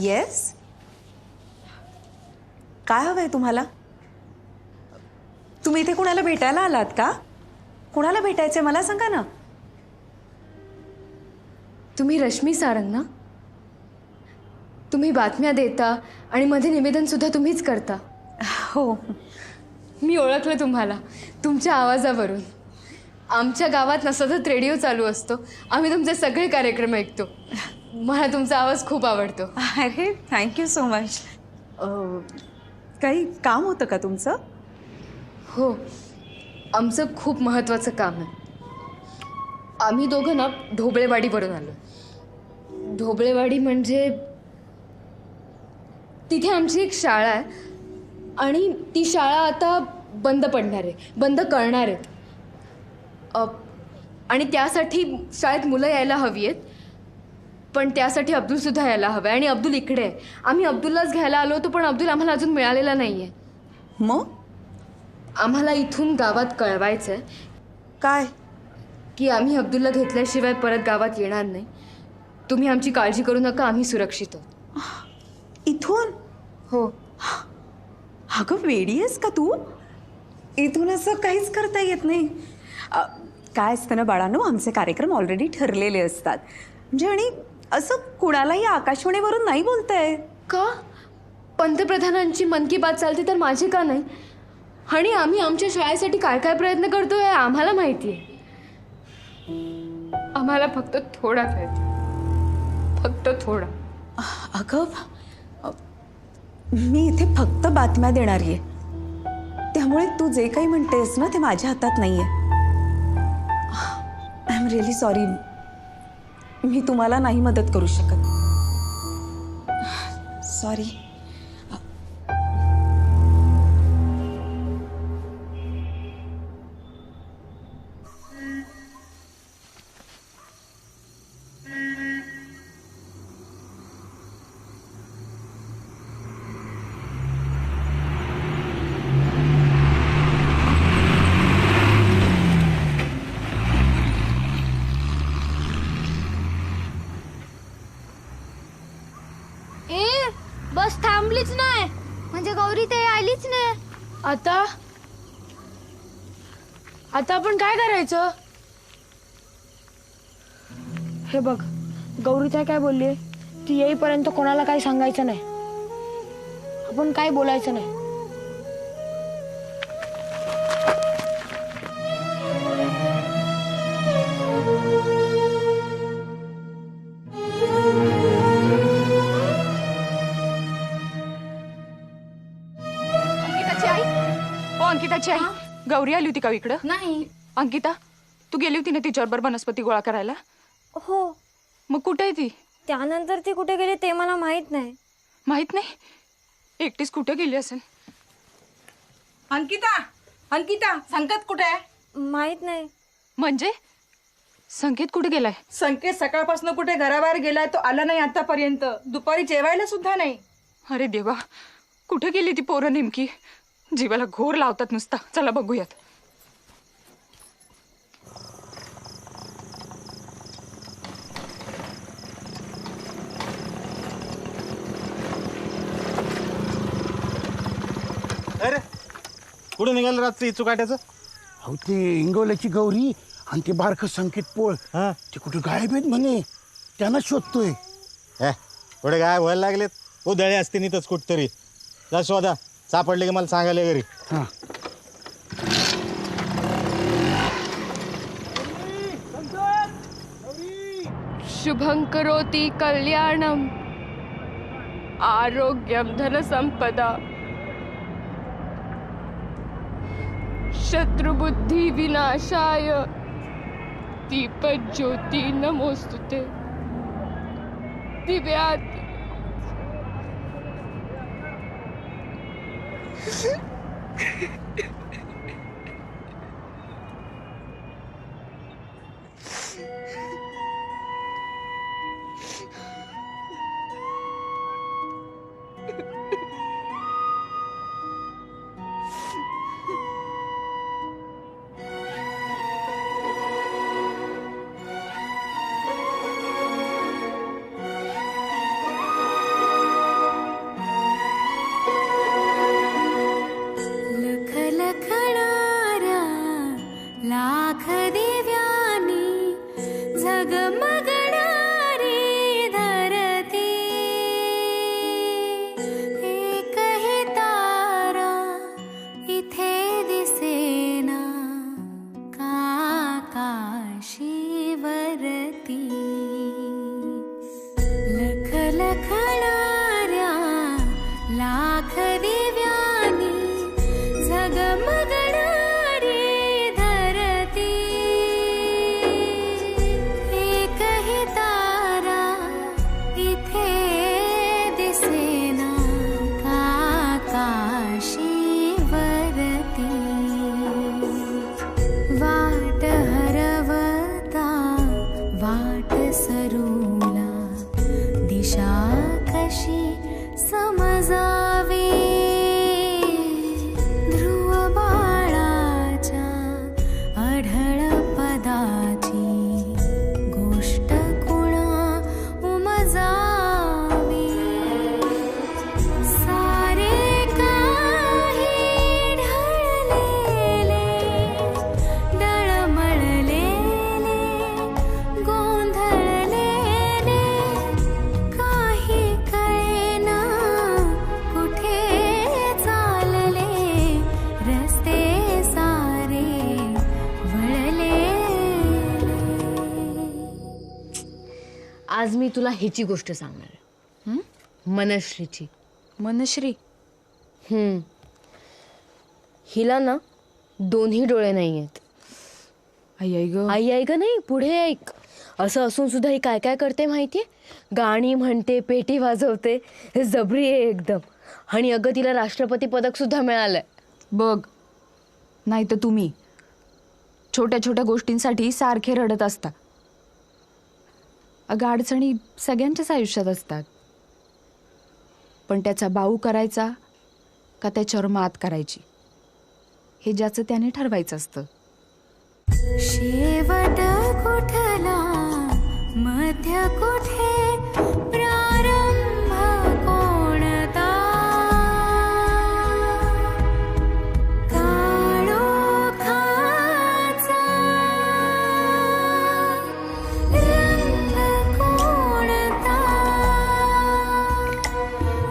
Speaker 8: येस, काय हवंय तुम्हाला? तुम्ही इथे कुणाला भेटायला आलात का? कुणाला भेटायचंय मला सांगा ना.
Speaker 1: तुम्ही रश्मी सारंग ना? तुम्ही बातम्या देता आणि मध्ये निवेदन सुद्धा तुम्हीच करता.
Speaker 8: हो,
Speaker 1: मी ओळखलं तुम्हाला तुमच्या आवाजावरून. आमच्या गावात ना सतत रेडिओ चालू असतो, आम्ही तुमचे सगळे कार्यक्रम ऐकतो. मला तुमचा आवाज खूप आवडतो.
Speaker 8: अरे थँक्यू सो मच. काही काम होतं का तुमचं?
Speaker 1: हो, आमचं खूप महत्त्वाचं काम आहे. आम्ही दोघं ना ढोबळेवाडीवरून आलो. ढोबळेवाडी म्हणजे तिथे आमची एक शाळा आहे आणि ती शाळा आता बंद पडणार आहे, बंद करणार आहेत. आणि त्यासाठी शाळेत मुलं यायला हवी आहेत, पण त्यासाठी अब्दुलसुद्धा यायला हवं आहे. आणि अब्दुल इकडे आहे. आम्ही अब्दुललाच घ्यायला आलो होतो, पण अब्दुल आम्हाला अजून मिळालेला नाही आहे.
Speaker 8: मग
Speaker 1: आम्हाला इथून गावात कळवायचं आहे.
Speaker 8: काय?
Speaker 1: की आम्ही अब्दुलला घेतल्याशिवाय परत गावात येणार नाही. तुम्ही आमची काळजी करू नका, आम्ही सुरक्षित आहोत.
Speaker 8: इथून?
Speaker 1: हो.
Speaker 8: अगं वेडी आहेस का तू? इथून असं काहीच करता येत नाही. काय असतं ना बाळांनो, आमचे कार्यक्रम ऑलरेडी ठरलेले असतात. म्हणजे आणि असं कुणालाही आकाशवाणीवरून नाही बोलताय.
Speaker 1: का? पंतप्रधानांची मन की बात चालते तर माझे का नाही? आणि आम्ही आमच्या शाळेसाठी काय काय प्रयत्न करतोय आम्हाला माहिती आहे. आम्हाला फक्त थोडा वेळ, फक्त थोडा.
Speaker 8: अगं मी इथे फक्त बातम्या देणारी आहे, त्यामुळे तू जे काही म्हणतेस ना ते माझ्या हातात नाहीये. आय एम रिअली सॉरी, मी तुम्हाला नाही मदत करू शकत. सॉरी.
Speaker 6: बस थांबलीच नाही म्हणजे गौरी ते आलीच नाही.
Speaker 16: आता आपण काय करायचं? हे बघ, गौरी काय बोलली, ती येईपर्यंत कोणाला काही सांगायचं नाही. आपण काय बोलायचं नाही.
Speaker 11: अंकिताची आई, गौरी आली होती का इकडं?
Speaker 15: नाही.
Speaker 11: अंकिता, तू गेली होती ना तिच्याबरोबर वनस्पती गोळा करायला?
Speaker 15: हो.
Speaker 11: मग कुठे आहे ती?
Speaker 15: त्यानंतर ती कुठे गेली ते मला माहित नाही.
Speaker 11: माहित नाही? एकटीच कुठे गेली असेल?
Speaker 22: अंकिता, अंकिता, संकेत कुठे आहे?
Speaker 15: माहित नाही.
Speaker 11: म्हणजे संकेत कुठे गेलाय?
Speaker 22: संकेत सकाळपासून कुठे घराबाहेर गेलाय, तो आला नाही आतापर्यंत. दुपारी जेवायला सुद्धा नाही.
Speaker 11: अरे देवा, कुठे गेली ती पोरं नेमकी? जीवाला घोर लावतात नुसता. चला बघूयात.
Speaker 7: अरे कुठे निघालं रात्री चुकाट्याचं?
Speaker 2: अहो ते इंगवल्याची गौरी आणि ते बारकं संकेत पोळ ते कुठे गायब आहेत म्हणे, त्यांना शोधतोय.
Speaker 7: पुढे काय व्हायला लागलेत? उधळे असते नितच कुठतरी. जा शोधा, सापडले की मला सांगायला घरी.
Speaker 1: शुभं करोति कल्याणम आरोग्यम धनसंपदा शत्रुबुद्धि विनाशाय दीपज्योति नमोस्तुते. दिव्यात
Speaker 20: लाख दिव्यानी झगमगणारी धरती एकही तारा इथे दिसेना काशीवरती लख लखणाऱ्या लाख दिव्यानी झगमगणारी धरती एकही तारा इथे दिसेना काशीवरती वाट हरवता वाट सरूला दिशा कशी समजावी ध्रुव बाळाच्या अढळ पदाची गोष्ट कुणा उमजावी सारे काही ढळलेले डळमळलेले गोंधळलेले काही कळेना कुठे चालले रस्ते सारे वळले
Speaker 1: आज मी तुला ह्याची गोष्ट सांगणार आहे. मनश्रीची.
Speaker 11: मनश्री?
Speaker 1: हिला ना दोन्ही डोळे नाही आहेत.
Speaker 11: आई आई ग.
Speaker 1: आई ऐक नाही, पुढे ऐक. असं असून सुद्धा ही काय काय करते माहितीये? गाणी म्हणते, पेटी वाजवते, हे जबरी आहे एकदम. आणि अगं तिला राष्ट्रपती पदक सुद्धा मिळालंय
Speaker 11: बघ. नाही तर तुम्ही छोट्या छोट्या गोष्टींसाठी सारखे रडत असता. अगं अडचणी सगळ्यांच्याच आयुष्यात असतात, पण त्याचा बाऊ करायचा का त्याच्यावर मात करायची हे ज्याचं त्याने ठरवायचं असतं.
Speaker 20: शेवट कुठला मध्य कुठे प्रारंभ कोणता काळोखाचा रंग कोणता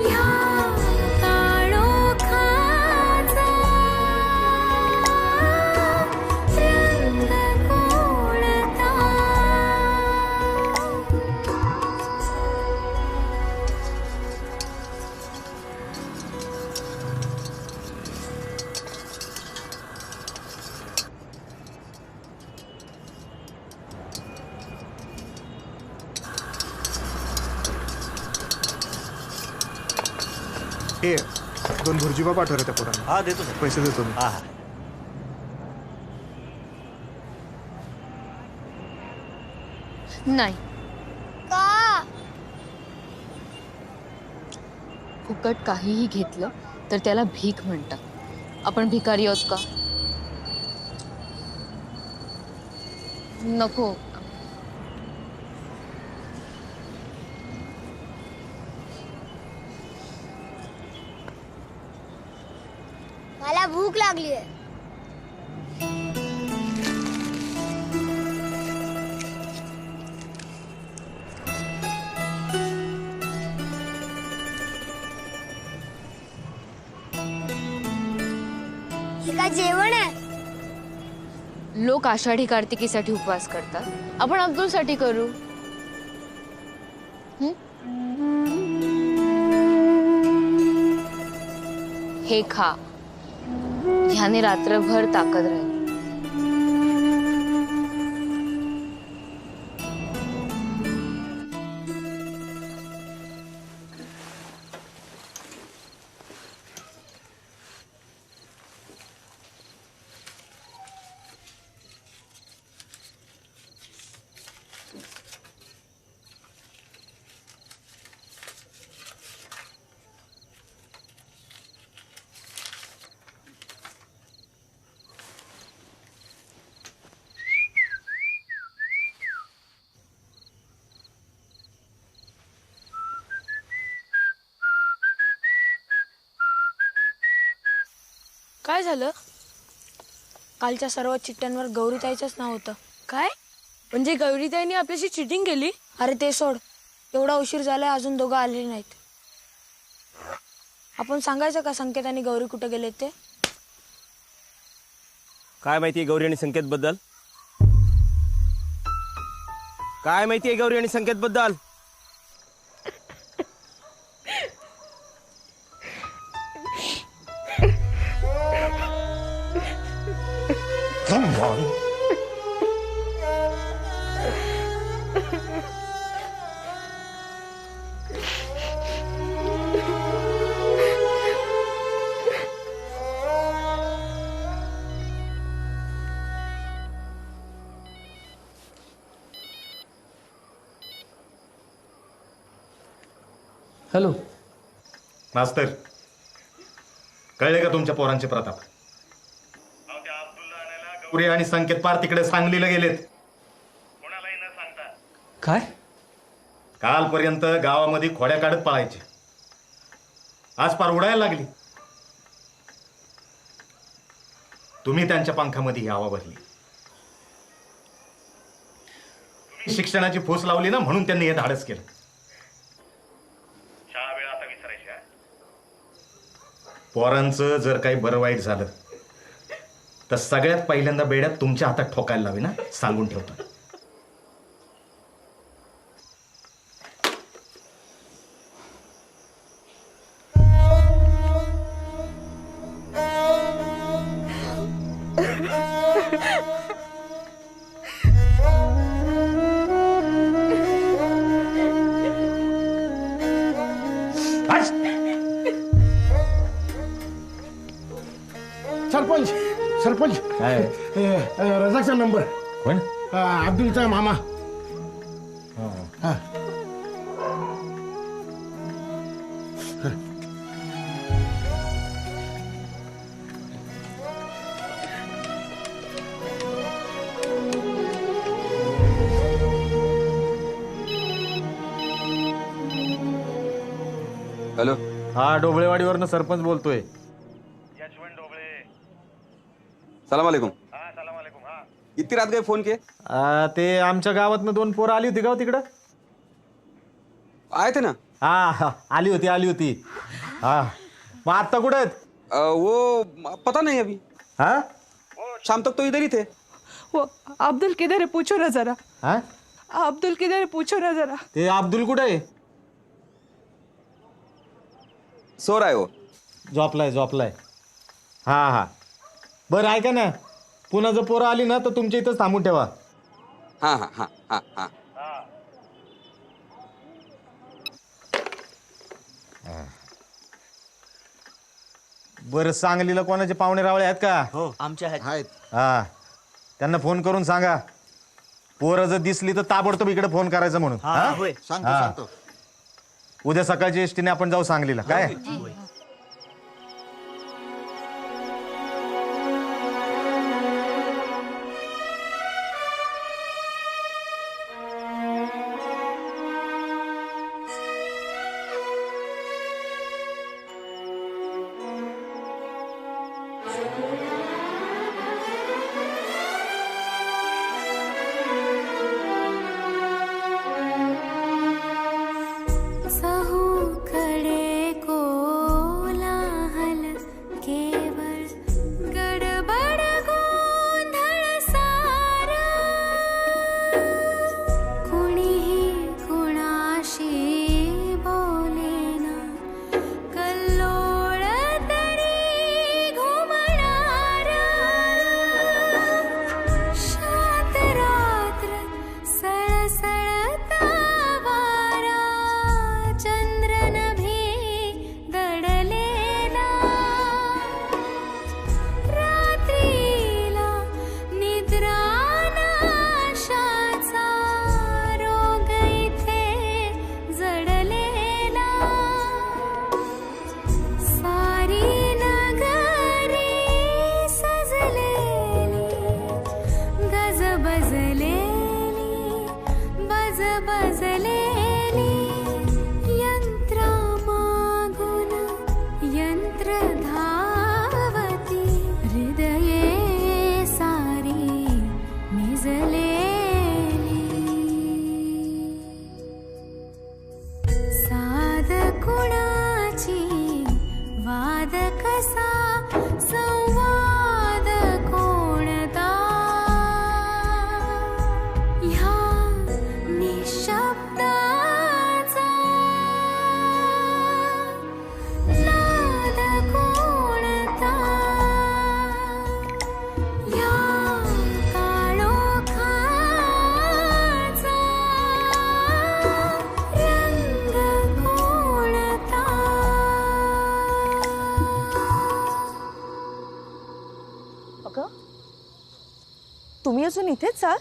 Speaker 20: ह्या काळोखाचा रंग कोणता.
Speaker 5: हे 2 भुर्जीबा पाठव रे त्या पोरांना.
Speaker 7: हा देतो सर.
Speaker 5: पैसे देतो मी.
Speaker 7: हा
Speaker 1: नाही.
Speaker 17: का
Speaker 1: फुकट काहीही घेतलं तर त्याला भीक म्हणतात. आपण भिकारी आहोत का? नको.
Speaker 17: मला भूक लागली आहे. हे काय जेवण आहे?
Speaker 1: लोक आषाढी कार्तिकीसाठी उपवास करतात, आपण अब्दुलसाठी करू. हे खा, ह्याने रात्रभर ताकद राहील.
Speaker 16: काय झालं? कालच्या सर्व चिठ्ठ्यांवर गौरीताईचंच नाव होतं. काय म्हणजे गौरीताईने आपल्याशी चिटिंग केली? अरे ते सोड, एवढा उशीर झालाय अजून दोघं आलेले नाहीत. आपण सांगायचं का संकेत आणि गौरी कुठे गेले ते?
Speaker 9: काय माहितीये गौरी आणि संकेत बद्दल? काय माहितीये गौरी आणि संकेत बद्दल?
Speaker 7: Come on.
Speaker 4: हॅलो
Speaker 7: मास्तर, कळले का तुमच्या पोरांचे प्रताप? गौरी आणि संकेत पार तिकडे सांगलीला गेलेत.
Speaker 4: काय?
Speaker 7: कालपर्यंत गावामध्ये खोड्या काढत पळायचे, आज पार उडायला लागली. तुम्ही त्यांच्या पंखामध्ये यावा बसली. तुम्ही शिक्षणाची फूस लावली ना, म्हणून त्यांनी हे धाडस केलं. पोरांचं जर काही बरं वाईट झालं तर सगळ्यात पहिल्यांदा बेड्यात तुमच्या हातात ठोकायला लावे ना, सांगून ठेवतो.
Speaker 2: सरपंच सरपंच रजाकचा नंबर.
Speaker 7: कोण?
Speaker 2: अब्दुलचा मामा.
Speaker 10: हॅलो.
Speaker 7: हा, डोबळेवाडीवरनं सरपंच बोलतोय.
Speaker 10: सलाम वालेकुम. इतकी रात काय फोन के?
Speaker 7: ते आमच्या गावातनं 2 पोरं आली होती का तिकडं?
Speaker 10: आए थे ना.
Speaker 7: हा, आली होती. हा, मग आता कुठे आहेत?
Speaker 10: वो पता नहीं अभी.
Speaker 7: हाँ,
Speaker 10: शाम तक तो इधर ही थे.
Speaker 11: वो अब्दुल किधर है, पूछो ना जरा.
Speaker 7: हाँ?
Speaker 11: अब्दुल किधर है, पूछो ना जरा.
Speaker 7: ते अब्दुल कुठे आहे?
Speaker 10: सो रहा है वो.
Speaker 7: झोपलाय. हा, बरं ऐका ना, पुन्हा जर पोरं आली ना तर तुमच्या इथंच थांबून ठेवा.
Speaker 10: हा.
Speaker 7: बरं, सांगलीला कोणाचे पाहुणे रावळे आहेत का?
Speaker 9: हो, आमच्या आहेत.
Speaker 7: हा, त्यांना फोन करून सांगा, पोरं जर दिसली तर ताबडतोब इकडे फोन करायचं म्हणून.
Speaker 9: होय.
Speaker 7: हा. उद्या सकाळच्या एसटीने आपण जाऊ सांगलीला. काय?
Speaker 20: कडे कोलाहल केवळ गडबड गोंधळ सारा कुणीही कुणाशी बोलेना कल्लोळ तरी घुमणारा शांत रात्र सळसळता वारा चंद्र नभे दडलेला रात्रीला निद्रा नाशाचा रोग इथे जडलेला सारी नगरी सजलेली गजबजलेली बजबजलेली यंत्रामागून यंत्र धावती हृदये
Speaker 8: तुम्ही अजून इथेच आहात?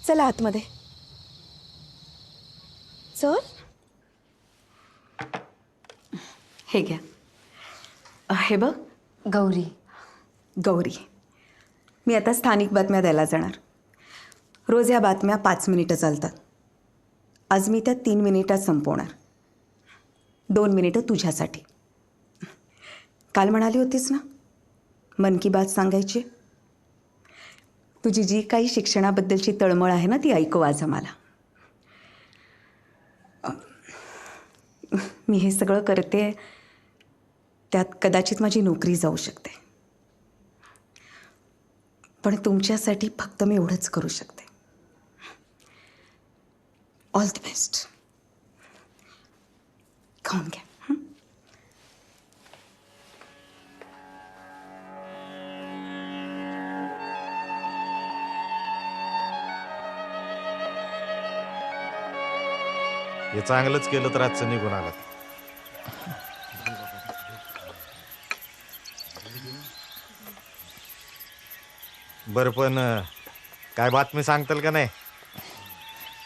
Speaker 8: चला आतमध्ये. चल. हे घ्या. हे बघ
Speaker 1: गौरी.
Speaker 8: गौरी, मी आता स्थानिक बातम्या द्यायला जाणार. रोज या बातम्या 5 मिनिटं चालतात. आज मी त्या 3 मिनिटात संपवणार. 2 मिनिटं तुझ्यासाठी. काल म्हणाली होतीस ना मन की बात सांगायची. तुझी जी काही शिक्षणाबद्दलची तळमळ आहे ना ती ऐकव आज आम्हाला. मी हे सगळं करते त्यात कदाचित माझी नोकरी जाऊ शकते, पण तुमच्यासाठी फक्त मी एवढंच करू शकते. All the best. खाऊन घ्या.
Speaker 7: हे चांगलंच केलं तर आजचं निघून आलं. बरं, पण काय बातमी सांगताल का नाही?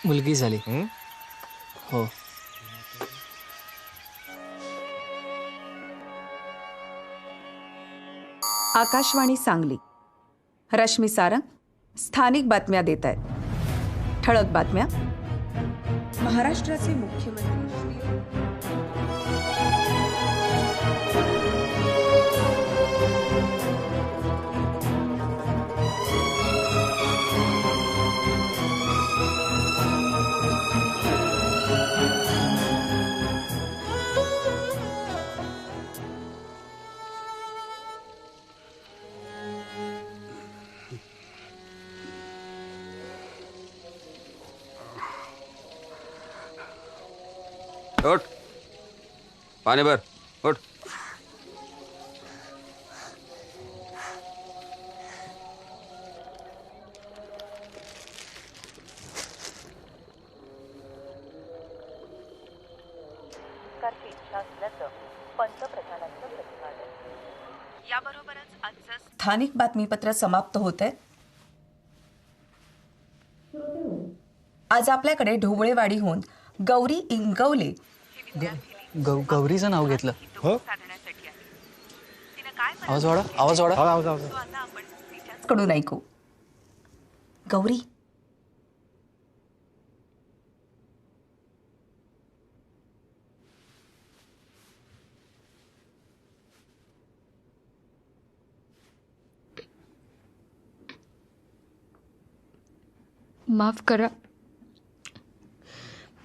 Speaker 4: मुलगी झाली. हो.
Speaker 8: आकाशवाणी सांगली. रश्मी सारंग स्थानिक बातम्या देत आहेत. ठळक बातम्या. महाराष्ट्राचे मुख्यमंत्री
Speaker 10: उठ, पाणी भर. उठ.
Speaker 8: याबरोबरच आजचं स्थानिक बातमीपत्र समाप्त होत आहे. आज आपल्याकडे ढोबळेवाडीहून गौरी इंगवले
Speaker 4: गौरीचं नाव घेतलं.
Speaker 14: हो.
Speaker 4: आवाज वाढा, आवाज वाढा.
Speaker 14: आवाज.
Speaker 8: कडून ऐकू. गौरी,
Speaker 1: माफ करा,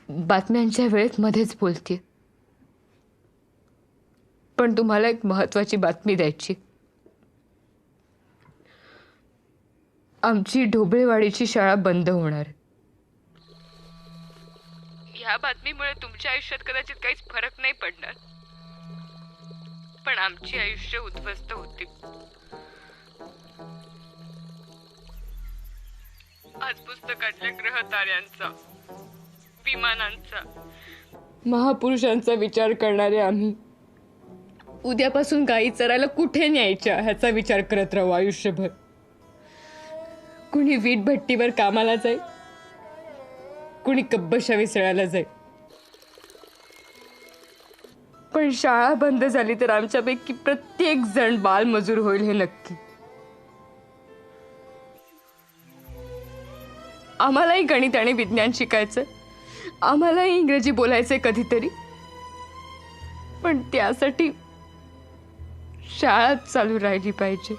Speaker 1: बातम्यांच्या वेळेत मध्येच बोलते, पण तुम्हाला एक महत्वाची बातमी द्यायची. आमची ढोबळेवाडीची शाळा बंद होणार. या बातमीमुळे तुमच्या आयुष्यात कदाचित काहीच फरक नाही पडणार, पण आमची आयुष्य उद्ध्वस्त होतील. आज पुस्तकातल्या ग्रह ताऱ्यांचा, विमानांचा, महापुरुषांचा विचार करणारे आम्ही उद्यापासून गायी चरायला कुठे न्यायच्या ह्याचा विचार करत राहू आयुष्यभर. कुणी वीट भट्टीवर कामाला जाईल, कुणी कब्बशा विसळायला जाईल, पण शाळा बंद झाली तर आमच्यापैकी प्रत्येक जण बालमजूर होईल हे नक्की. आम्हालाही गणित आणि विज्ञान शिकायचं, आम्हालाही इंग्रजी बोलायचंय कधीतरी, पण त्यासाठी शाळा चालू राहिली पाहिजे.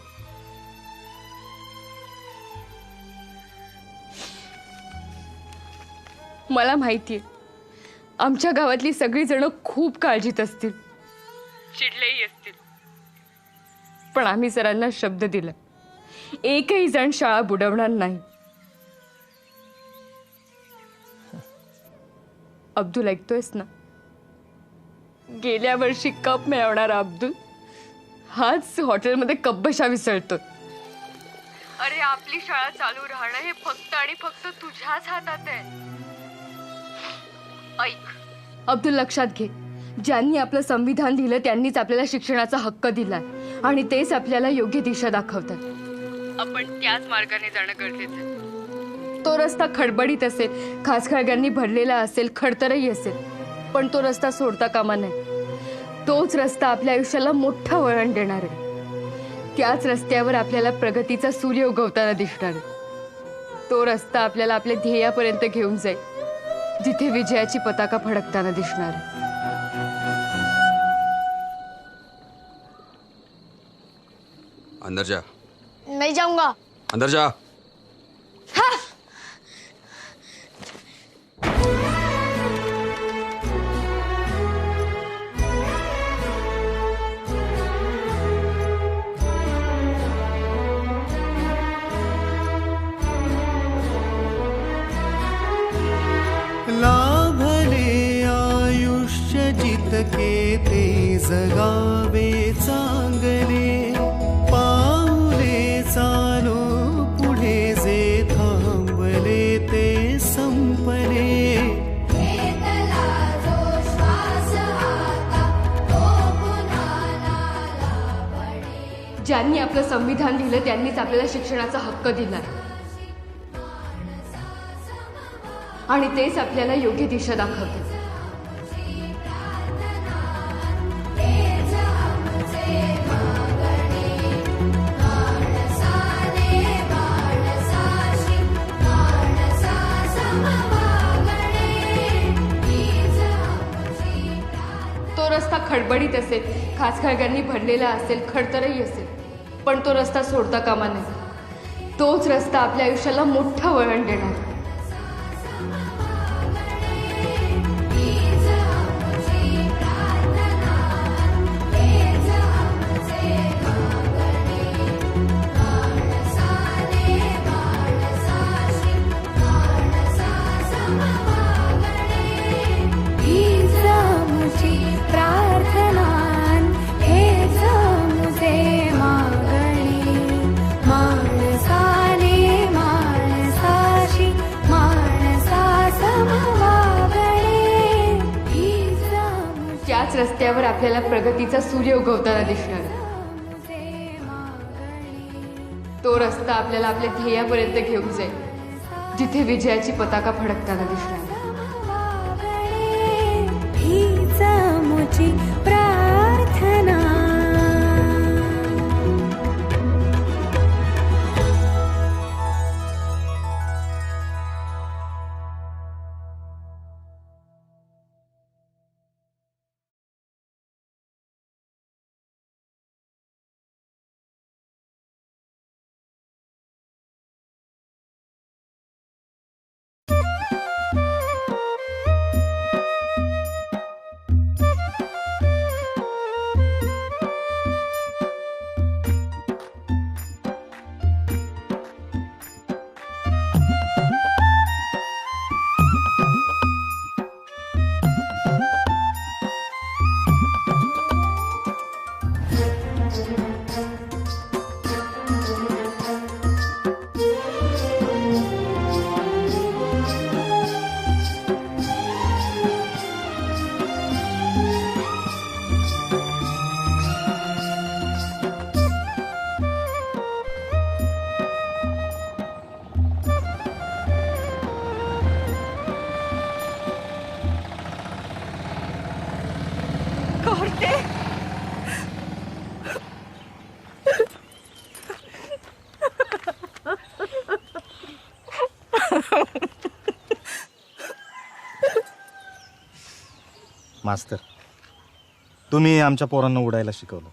Speaker 1: मला माहितीये आमच्या गावातली सगळी जण खूप काळजीत असतील, चिडलेही असतील, पण आम्ही सरांना शब्द दिला, एकही जण शाळा बुडवणार नाही. अब्दुल, ऐकतोयस ना? गेल्या वर्षी कप मिळवणारा अब्दुल हाच हॉटेलमध्ये कब्बशा विसळतो. अरे, आपली शाळा चालू राहणं हे फक्त आणि फक्त तुझ्याच हातात आहे. ऐक अब्दुल, लक्षात घे, ज्यांनी आपलं संविधान दिलं त्यांनीच आपल्याला शिक्षणाचा हक्क दिलाय आणि तेच आपल्याला योग्य दिशा दाखवतात. आपण त्याच मार्गाने जाणं गरजेचं आहे. तो रस्ता खडबडीत असेल, खाचखळग्यांनी भरलेला असेल, खडतरही असेल, पण तो रस्ता सोडता कामा नये. तोच रस्ता आपल्या आयुष्याला मोठं वळण देणार आहे. त्याच रस्त्यावर आपल्याला प्रगतीचा सूर्य उगवताना दिसणार आहे. तो रस्ता आपल्याला आपल्या ध्येयापर्यंत घेऊन जाईल, जिथे विजयाची पताका फडकताना दिसणार आहे.
Speaker 10: अंदर जा.
Speaker 6: मैं जाऊंगा.
Speaker 10: अंदर जा.
Speaker 12: लाभले आयुष्य जितके ते जगावे चांगले, पाऊले चालो पुढे जे थांबले ते संपले.
Speaker 1: ज्यांनी आपलं संविधान दिलं त्यांनीच आपल्याला शिक्षणाचा हक्क दिला आणि तेच आपल्याला योग्य दिशा दाखवते. तो रस्ता खडबडीत असेल, खाचखळग्यांनी भरलेला असेल, खडतरही असेल, पण तो रस्ता सोडता कामा नये. तोच रस्ता आपल्या आयुष्याला मोठं वळण देणार. त्याच रस्त्यावर आपल्याला प्रगतीचा सूर्य उगवताना दिसणार. तो रस्ता आपल्याला आपल्या ध्येयापर्यंत घेऊन जाईल, जिथे विजयाची पताका फडकताना दिसणार.
Speaker 20: हीच आमची प्रार्थना.
Speaker 7: मास्तर, तुम्ही आमच्या पोरांना उडायला शिकवलं.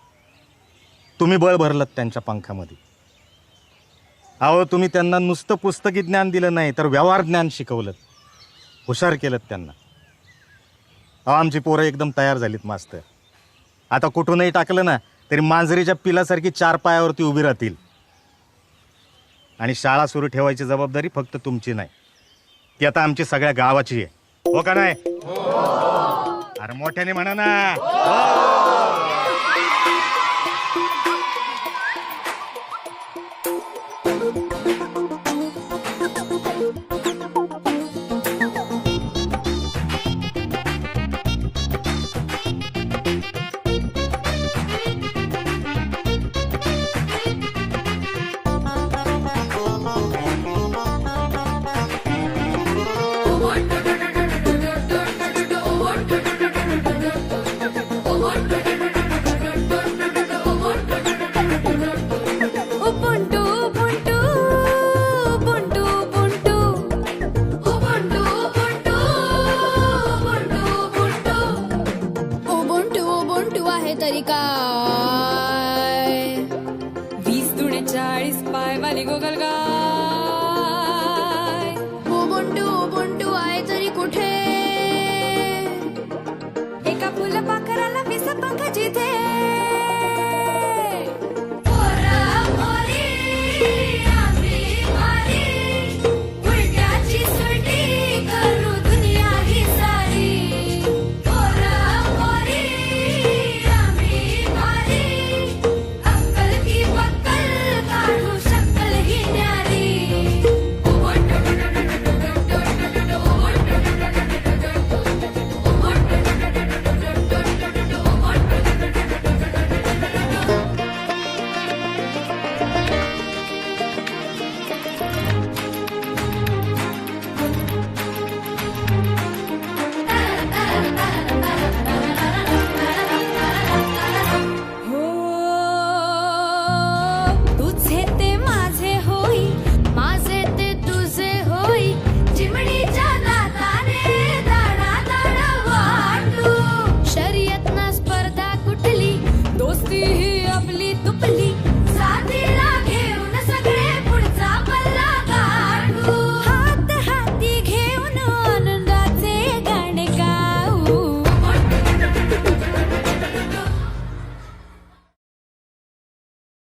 Speaker 7: तुम्ही बळ भरलं त्यांच्या पंखामध्ये. अहो, तुम्ही त्यांना नुसतं पुस्तकी ज्ञान दिलं नाही, तर व्यवहार ज्ञान शिकवलं, हुशार केलं त्यांना. अहो, आमची पोरं एकदम तयार झालीत मास्तर. आता कुठूनही टाकलं ना तरी मांजरीच्या पिलासारखी 4 पायावरती उभी राहतील. आणि शाळा सुरू ठेवायची जबाबदारी फक्त तुमची नाही, ती आता आमची सगळ्या गावाची आहे. हो का नाही? अरे मोठ्याने म्हणा ना.